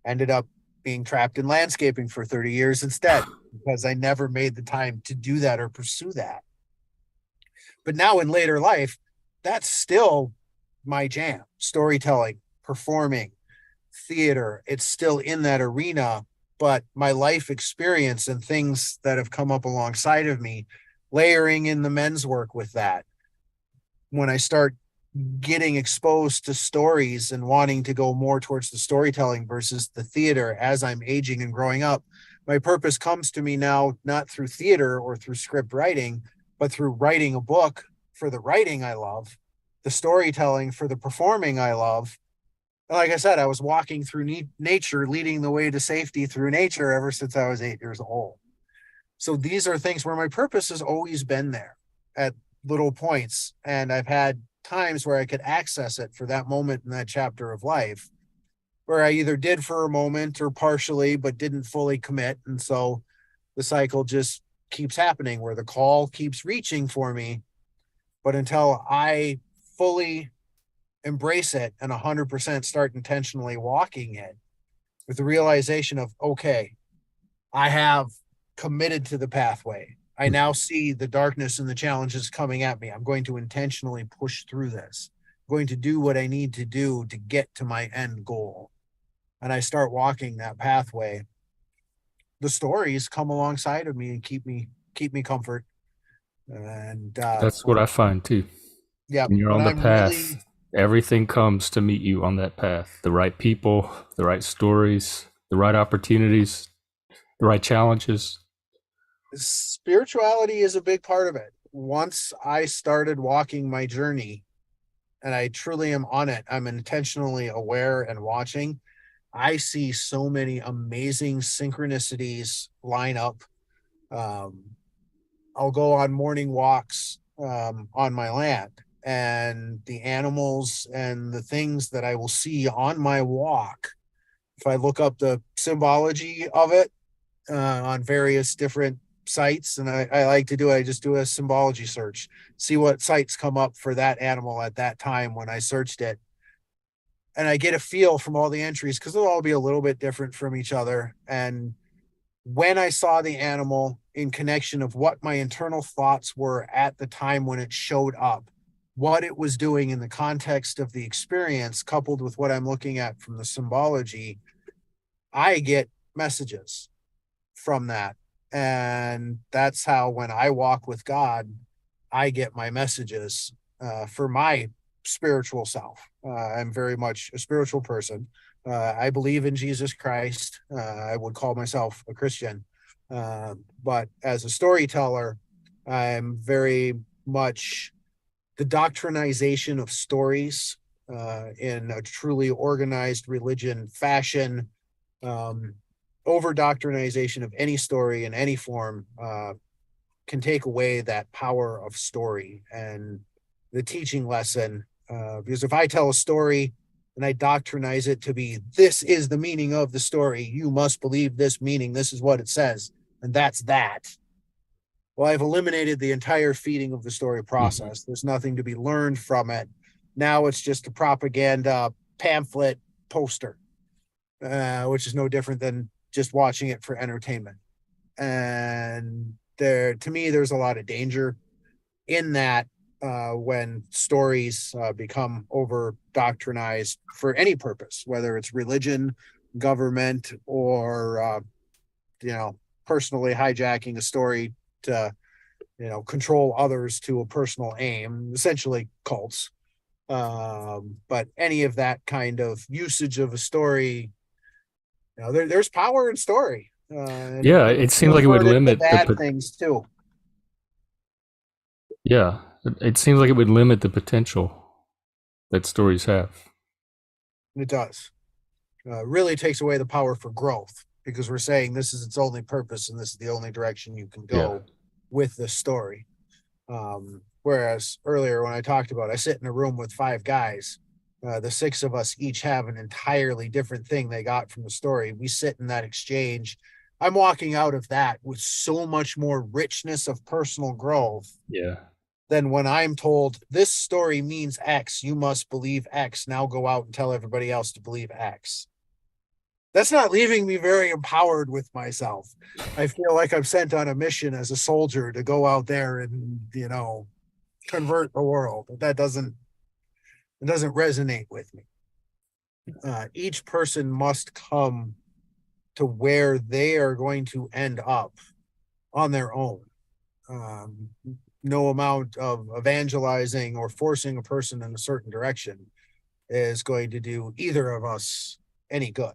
Ended up being trapped in landscaping for 30 years instead because I never made the time to do that or pursue that. But now in later life, that's still my jam. Storytelling, performing, theater, it's still in that arena, but my life experience and things that have come up alongside of me, layering in the men's work with that. When I start getting exposed to stories and wanting to go more towards the storytelling versus the theater as I'm aging and growing up, my purpose comes to me now, not through theater or through script writing, but through writing a book for the writing I love, the storytelling for the performing I love. And like I said, I was walking through nature, leading the way to safety through nature ever since I was 8 years old. So these are things where my purpose has always been there at little points. And I've had times where I could access it for that moment in that chapter of life where I either did for a moment or partially, but didn't fully commit. And so the cycle just keeps happening where the call keeps reaching for me. But until I fully embrace it and 100% start intentionally walking it with the realization of, okay, I have committed to the pathway. I now see the darkness and the challenges coming at me. I'm going to intentionally push through this. I'm going to do what I need to do to get to my end goal. And I start walking that pathway. The stories come alongside of me and keep me comfort. And That's what I find too. yeah, When you're when on the I'm really path, everything comes to meet you on that path. The right people, the right stories, the right opportunities, the right challenges. spirituality is a big part of it. Once I started walking my journey and I truly am on it, I'm intentionally aware and watching. I see so many amazing synchronicities line up. Um, I'll go on morning walks on my land, and the animals and the things that I will see on my walk. If I look up the symbology of it on various different sites, and I like to do it, I just do a symbology search, see what sites come up for that animal at that time when I searched it, and I get a feel from all the entries because they'll all be a little bit different from each other. And when I saw the animal in connection of what my internal thoughts were at the time when it showed up, what it was doing in the context of the experience, coupled with what I'm looking at from the symbology, I get messages from that. And that's how, when I walk with God, I get my messages for my spiritual self. I'm very much a spiritual person. I believe in Jesus Christ. I would call myself a Christian. But as a storyteller, I'm very much the doctrinization of stories in a truly organized religion fashion. Um, Over doctrinization of any story in any form can take away that power of story and the teaching lesson. Because if I tell a story and I doctrinize it to be, this is the meaning of the story, you must believe this meaning, this is what it says, and that's that. Well, I've eliminated the entire feeding of the story Mhm. process. There's nothing to be learned from it. Now it's just a propaganda pamphlet poster, which is no different than just watching it for entertainment. And there, to me, there's a lot of danger in that when stories become over doctrinized for any purpose, whether it's religion, government, or you know, personally hijacking a story to control others to a personal aim, essentially cults. But any of that kind of usage of a story, there's power in story, and Yeah, it it can seems like it would pervert into limit the bad things too. yeah. It seems like it would limit the potential that stories have. It does. Really takes away the power for growth because we're saying this is its only purpose and this is the only direction you can Yeah. go with this story. Whereas earlier when I talked about, I sit in a room with five guys. The six of us each have an entirely different thing they got from the story. We sit in that exchange. I'm walking out of that with so much more richness of personal growth Yeah. than when I'm told this story means X, you must believe X. Now go out and tell everybody else to believe X. That's not leaving me very empowered with myself. I feel like I'm sent on a mission as a soldier to go out there and, convert the world. That doesn't resonate with me. Each person must come to where they are going to end up on their own. Um, no amount of evangelizing or forcing a person in a certain direction is going to do either of us any good.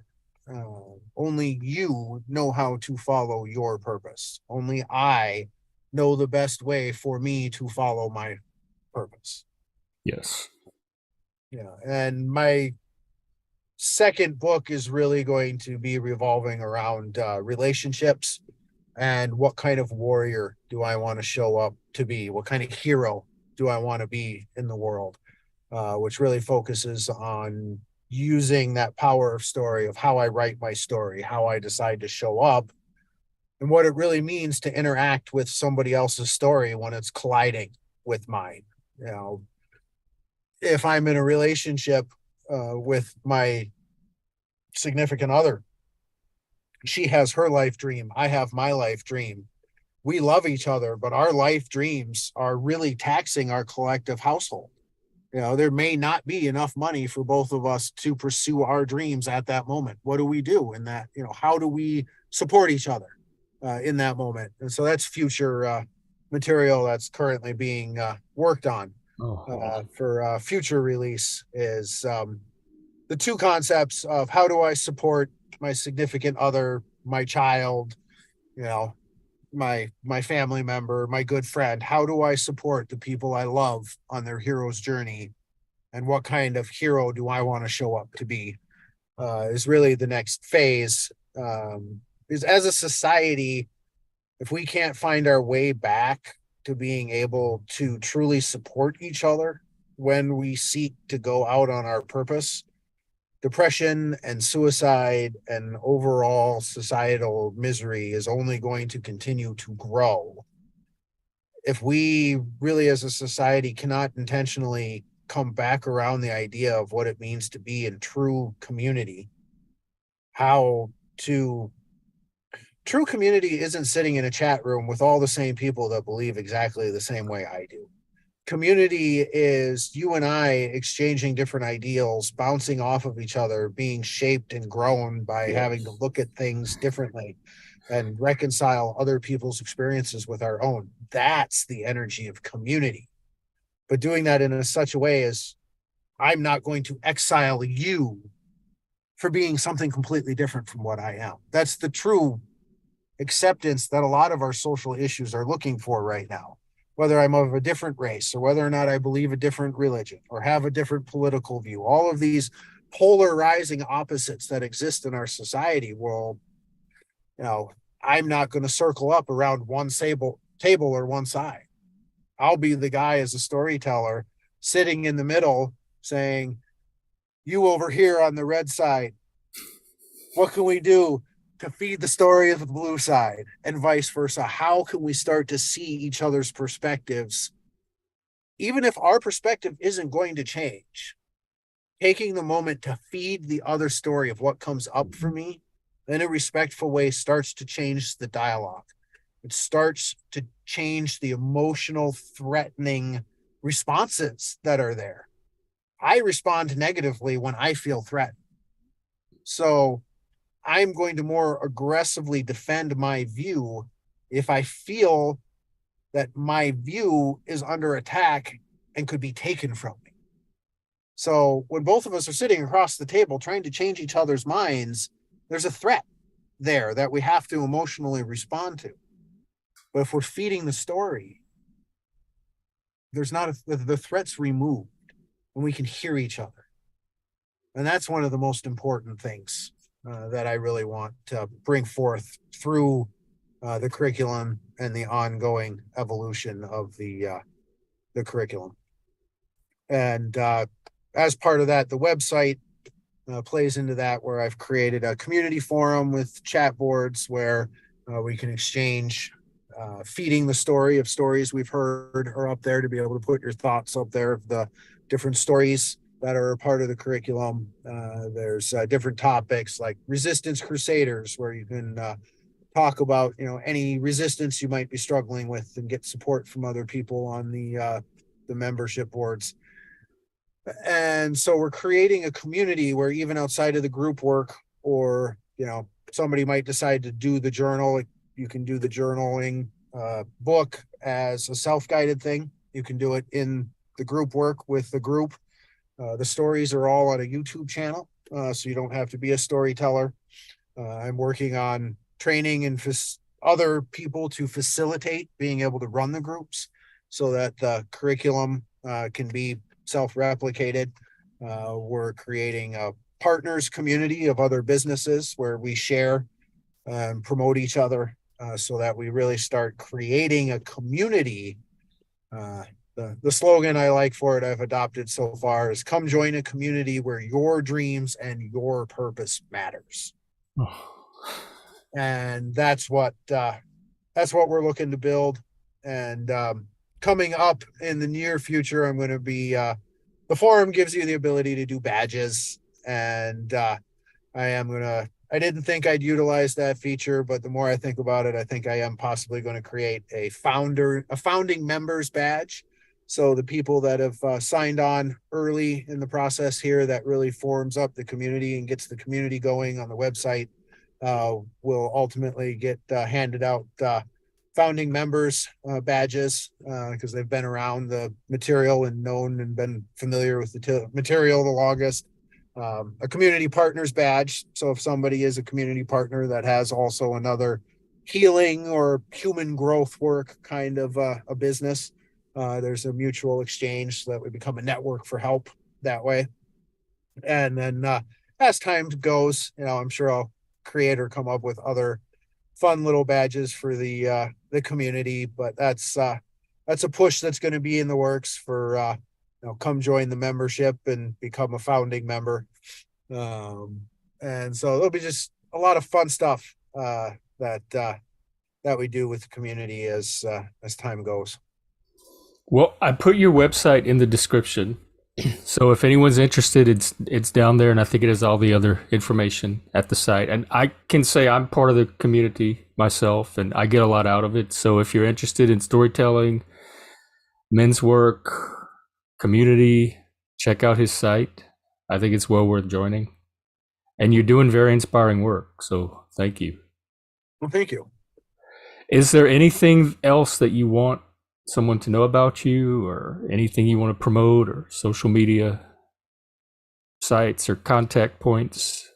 Only you know how to follow your purpose. Only I know the best way for me to follow my purpose. Yes. Yeah. And my second book is really going to be revolving around relationships and what kind of warrior do I want to show up to be? What kind of hero do I want to be in the world? Which really focuses on using that power of story of how I write my story, how I decide to show up, and what it really means to interact with somebody else's story when it's colliding with mine. You know, if I'm in a relationship with my significant other, she has her life dream, I have my life dream. We love each other, but our life dreams are really taxing our collective household. There may not be enough money for both of us to pursue our dreams at that moment. What do we do in that? How do we support each other in that moment? And so that's future material that's currently being worked on Oh, for future release is the two concepts of how do I support my significant other, my child, you know, my family member, my good friend. How do I support the people I love on their hero's journey, and what kind of hero do I want to show up to be? Is really the next phase. Is as a society, if we can't find our way back to being able to truly support each other when we seek to go out on our purpose, depression and suicide and overall societal misery is only going to continue to grow. If we really, as a society, cannot intentionally come back around the idea of what it means to be in true community, how to true community isn't sitting in a chat room with all the same people that believe exactly the same way I do. Community is you and I exchanging different ideals, bouncing off of each other, being shaped and grown by having to yes. look at things differently and reconcile other people's experiences with our own. That's the energy of community. But doing that in such a way as I'm not going to exile you for being something completely different from what I am. That's the true acceptance that a lot of our social issues are looking for right now. Whether I'm of a different race or whether or not I believe a different religion or have a different political view, all of these polarizing opposites that exist in our society will, you know, I'm not going to circle up around one table or one side. I'll be the guy as a storyteller sitting in the middle saying, you over here on the red side, what can we do to feed the story of the blue side and vice versa? How can we start to see each other's perspectives, even if our perspective isn't going to change? Taking the moment to feed the other story of what comes up for me in a respectful way starts to change the dialogue. It starts to change the emotional, threatening responses that are there. I respond negatively when I feel threatened. So I'm going to more aggressively defend my view if I feel that my view is under attack and could be taken from me. So when both of us are sitting across the table trying to change each other's minds, there's a threat there that we have to emotionally respond to. But if we're feeding the story, there's not the threats removed, and we can hear each other. And that's one of the most important things that I really want to bring forth through the curriculum and the ongoing evolution of the curriculum. And as part of that, the website plays into that, where I've created a community forum with chat boards where we can exchange feeding the story of stories we've heard are up there, to be able to put your thoughts up there of the different stories that are a part of the curriculum. There's different topics like resistance crusaders, where you can talk about any resistance you might be struggling with and get support from other people on the membership boards. And so we're creating a community where, even outside of the group work, or somebody might decide to do the journal, you can do the journaling book as a self-guided thing. You can do it in the group work with the group. The stories are all on a YouTube channel, so you don't have to be a storyteller. I'm working on training and other people to facilitate being able to run the groups, so that the curriculum can be self-replicated. We're creating a partners community of other businesses where we share and promote each other, so that we really start creating a community. The slogan I like for it, I've adopted so far, is come join a community where your dreams and your purpose matters. And that's what we're looking to build. And coming up in the near future, I'm going to be the forum gives you the ability to do badges, and I didn't think I'd utilize that feature, but the more I think about it, I think I am possibly going to create a founding members badge. So the people that have signed on early in the process here, that really forms up the community and gets the community going on the website, will ultimately get handed out founding members badges, because they've been around the material and known and been familiar with the material the longest. A community partners badge. So if somebody is a community partner that has also another healing or human growth work kind of a business, there's a mutual exchange, so that we become a network for help that way. And then as time goes, I'm sure I'll create or come up with other fun little badges for the community. But that's a push that's going to be in the works for come join the membership and become a founding member. And so there'll be just a lot of fun stuff that we do with the community as time goes. Well, I put your website in the description. So if anyone's interested, it's down there, and I think it has all the other information at the site. And I can say I'm part of the community myself, and I get a lot out of it. So if you're interested in storytelling, men's work, community, check out his site. I think it's well worth joining. And you're doing very inspiring work, so thank you. Well, thank you. Is there anything else that you want someone to know about you, or anything you want to promote, or social media sites or contact points?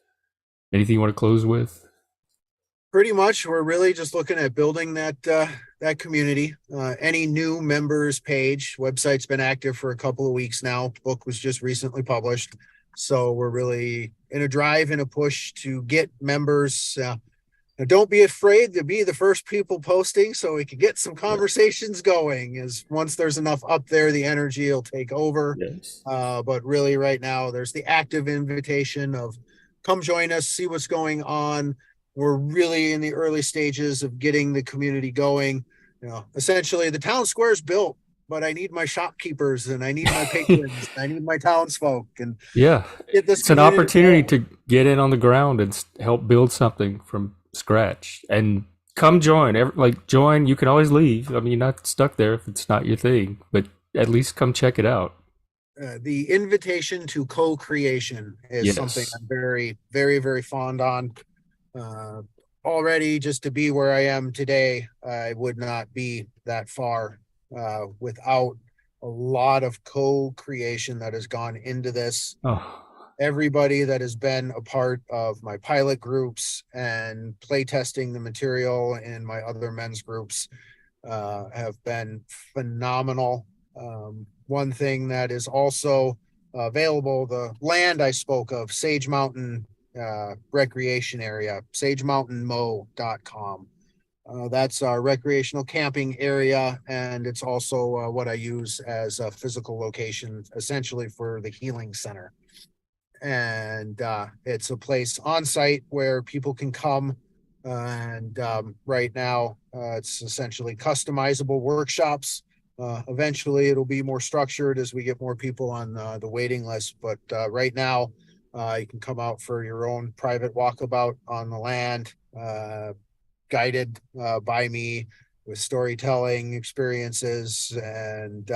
Anything you want to close with? Pretty much, we're really just looking at building that community. Any new members page, website's been active for a couple of weeks now. Book was just recently published, so we're really in a drive and a push to get members. Now, don't be afraid to be the first people posting, so we can get some conversations going. As once there's enough up there, the energy will take over. Yes. But really, right now, there's the active invitation of come join us, see what's going on. We're really in the early stages of getting the community going. Essentially, the town square is built, but I need my shopkeepers, and I need my patrons, I need my townsfolk, and Yeah, get this it's an community opportunity going. to get in on the ground and help build something from scratch. And come join. Join. You can always leave. I mean, you're not stuck there if it's not your thing, but at least come check it out. The invitation to co-creation is something Yes. I'm very, very, very fond on. Uh, Already, just to be where I am today, I would not be that far without a lot of co-creation that has gone into this. Oh, Everybody that has been a part of my pilot groups and playtesting the material in my other men's groups have been phenomenal. One thing that is also available, the land I spoke of, Sage Mountain Recreation Area, sagemountainmo.com. That's our recreational camping area, and it's also what I use as a physical location, essentially for the healing center. And it's a place on site where people can come. And right now, it's essentially customizable workshops. Eventually, it'll be more structured as we get more people on the waiting list. But right now, you can come out for your own private walkabout on the land, guided by me with storytelling experiences. And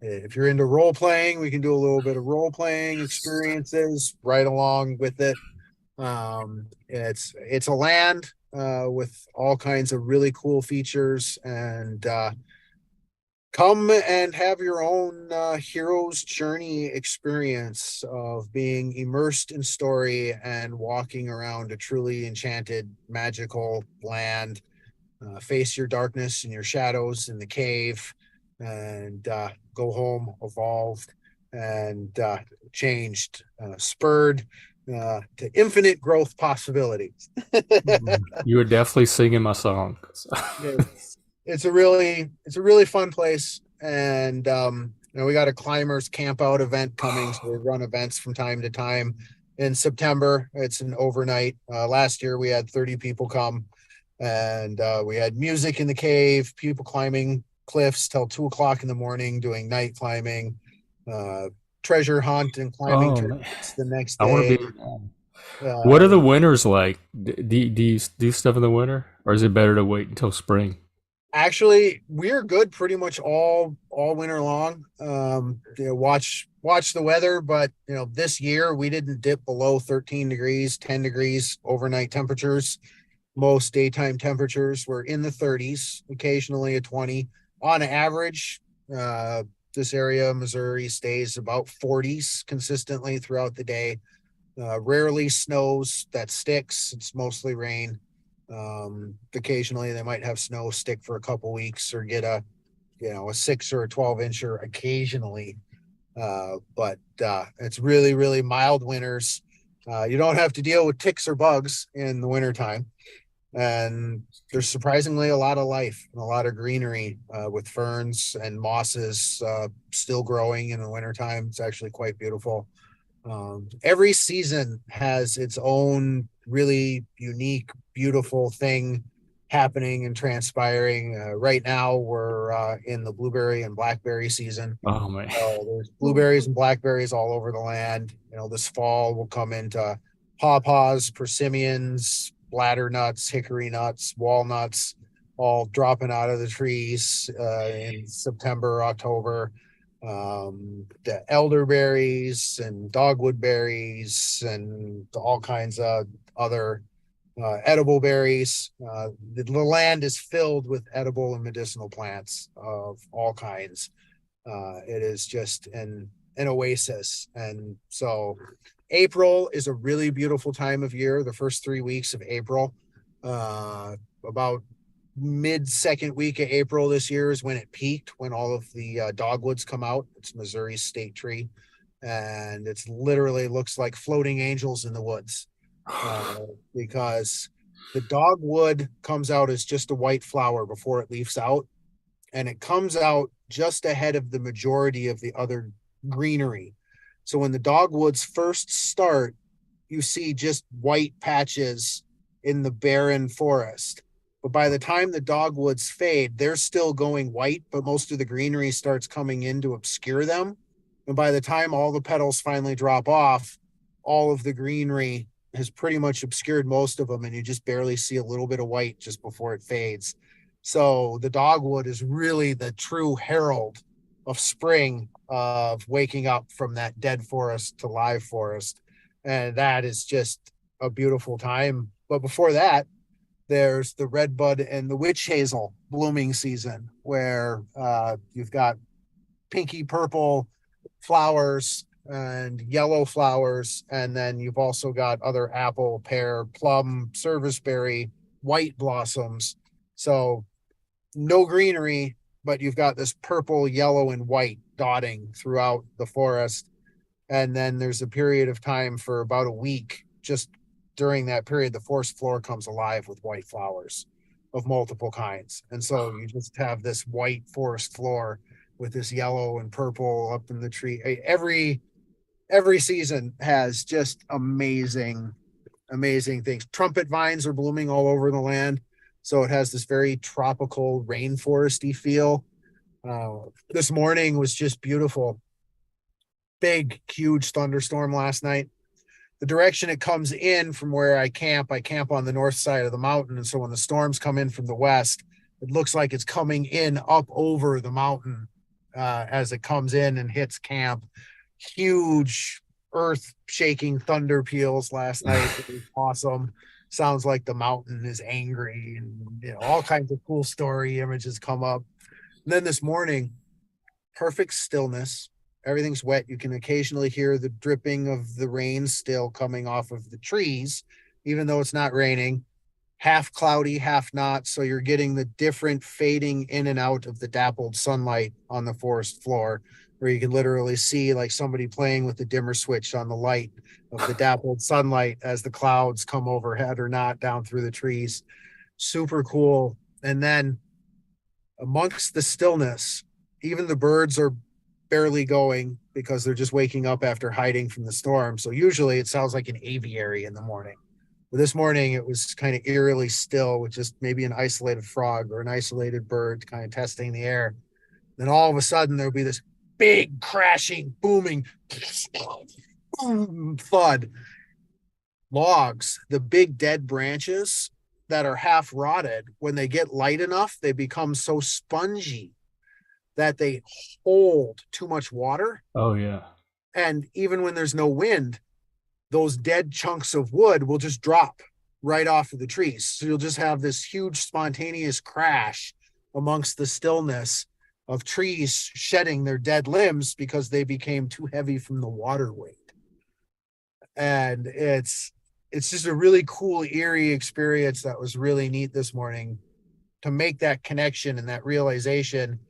if you're into role playing, we can do a little bit of role playing experiences right along with it. It's a land with all kinds of really cool features, and come and have your own hero's journey experience of being immersed in story and walking around a truly enchanted, magical land. Face your darkness and your shadows in the cave, and go home evolved and changed, spurred to infinite growth possibilities. You were definitely singing my song. it's it's a really fun place, and we got a climbers camp out event coming, so we run events from time to time. In September, it's an overnight. Last year we had 30 people come, and we had music in the cave, people climbing cliffs till 2 o'clock in the morning doing night climbing, uh, treasure hunt and climbing Oh man, tournaments the next I want to day. be there now. What are uh, the winters like? Do you do stuff in the winter, or is it better to wait until spring? Actually, we're good pretty much all winter long. Watch the weather, but this year we didn't dip below 13 degrees, 10 degrees overnight temperatures. Most daytime temperatures were in the 30s, occasionally a 20. On average, uh, this area of Missouri stays about 40s consistently throughout the day. Rarely snows that sticks. It's mostly rain. Occasionally they might have snow stick for a couple weeks or get a 6 or a 12 incher occasionally. But it's really, really mild winters. You don't have to deal with ticks or bugs in the wintertime. And there's surprisingly a lot of life and a lot of greenery with ferns and mosses still growing in the wintertime. It's actually quite beautiful. Every season has its own really unique, beautiful thing happening and transpiring. Right now, we're in the blueberry and blackberry season. Oh man, There's blueberries and blackberries all over the land. This fall we'll come into pawpaws, persimmons, bladder nuts, hickory nuts, walnuts, all dropping out of the trees in September, October. The elderberries and dogwood berries and all kinds of other edible berries. The land is filled with edible and medicinal plants of all kinds. It is just an oasis. And so April is a really beautiful time of year. The first 3 weeks of April, about mid second week of April this year is when it peaked, when all of the dogwoods come out. It's Missouri's state tree, and it's literally looks like floating angels in the woods, because the dogwood comes out as just a white flower before it leaves out, and it comes out just ahead of the majority of the other greenery. So when the dogwoods first start, you see just white patches in the barren forest. But by the time the dogwoods fade, they're still going white, but most of the greenery starts coming in to obscure them. And by the time all the petals finally drop off, all of the greenery has pretty much obscured most of them, and you just barely see a little bit of white just before it fades. So the dogwood is really the true herald of spring, of waking up from that dead forest to live forest. And that is just a beautiful time. But before that, there's the redbud and the witch hazel blooming season, where you've got pinky purple flowers and yellow flowers. And then you've also got other apple, pear, plum, serviceberry, white blossoms. So no greenery, but you've got this purple, yellow, and white dotting throughout the forest. And then there's a period of time for about a week. Just during that period, the forest floor comes alive with white flowers of multiple kinds. And so you just have this white forest floor with this yellow and purple up in the tree. Every season has just amazing things. Trumpet vines are blooming all over the land. So it has this very tropical rainforesty feel. This morning was just beautiful. Big, huge thunderstorm last night. The direction it comes in from where I camp on the north side of the mountain. And so when the storms come in from the west, it looks like it's coming in up over the mountain as it comes in and hits camp. Huge earth shaking thunder peals last night. It was awesome. Sounds like the mountain is angry, and all kinds of cool story images come up. And then this morning, perfect stillness. Everything's wet. You can occasionally hear the dripping of the rain still coming off of the trees, even though it's not raining. Half cloudy, half not. So you're getting the different fading in and out of the dappled sunlight on the forest floor, where you can literally see like somebody playing with the dimmer switch on the light of the dappled sunlight as the clouds come overhead or not down through the trees. Super cool. And then amongst the stillness, even the birds are barely going because they're just waking up after hiding from the storm. So usually it sounds like an aviary in the morning. But this morning it was kind of eerily still with just maybe an isolated frog or an isolated bird kind of testing the air. Then all of a sudden there'll be this big crashing, booming thud. Logs, the big dead branches that are half rotted, when they get light enough, they become so spongy that they hold too much water. Oh yeah. And even when there's no wind, those dead chunks of wood will just drop right off of the trees. So you'll just have this huge spontaneous crash amongst the stillness of trees shedding their dead limbs because they became too heavy from the water weight. And it's just a really cool, eerie experience that was really neat this morning to make that connection and that realization.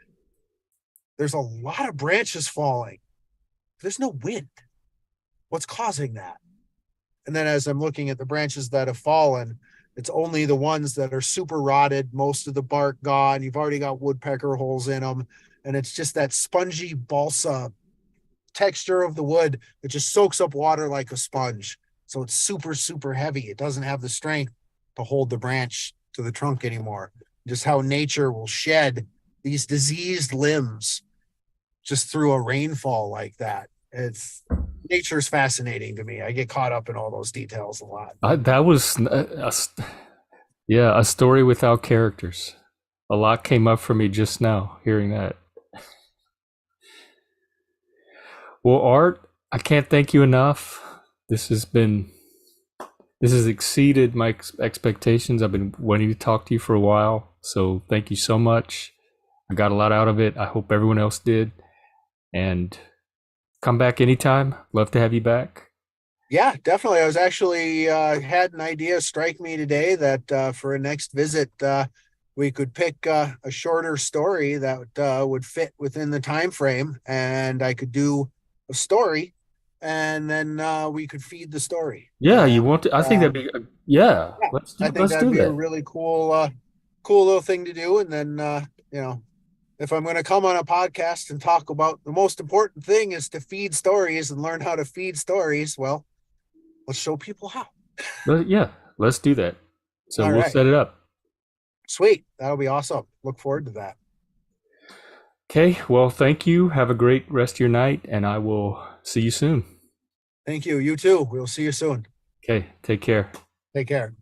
There's a lot of branches falling. There's no wind. What's causing that? And then as I'm looking at the branches that have fallen, it's only the ones that are super rotted, most of the bark gone. You've already got woodpecker holes in them. And it's just that spongy balsa texture of the wood that just soaks up water like a sponge. So it's super, super heavy. It doesn't have the strength to hold the branch to the trunk anymore. Just how nature will shed these diseased limbs just through a rainfall like that. Nature's fascinating to me. I get caught up in all those details a lot. That was a story without characters. A lot came up for me just now hearing that. Well, Art, I can't thank you enough. This has exceeded my expectations. I've been wanting to talk to you for a while, so thank you so much. I got a lot out of it. I hope everyone else did. And come back anytime. Love to have you back. Yeah, definitely. I was actually had an idea strike me today that for a next visit, we could pick a shorter story that would fit within the time frame, and I could do a story, and then we could feed the story. Yeah, you And want to? I think that'd be yeah. yeah, I think Let's that'd do be a that. really cool little thing to do. And then if I'm going to come on a podcast and talk about the most important thing is to feed stories and learn how to feed stories, well, let's show people how. Yeah, let's do that. So All we'll right. set it up. Sweet. That'll be awesome. Look forward to that. Okay. Well, thank you. Have a great rest of your night, and I will see you soon. Thank you. You too. We'll see you soon. Okay. Take care. Take care.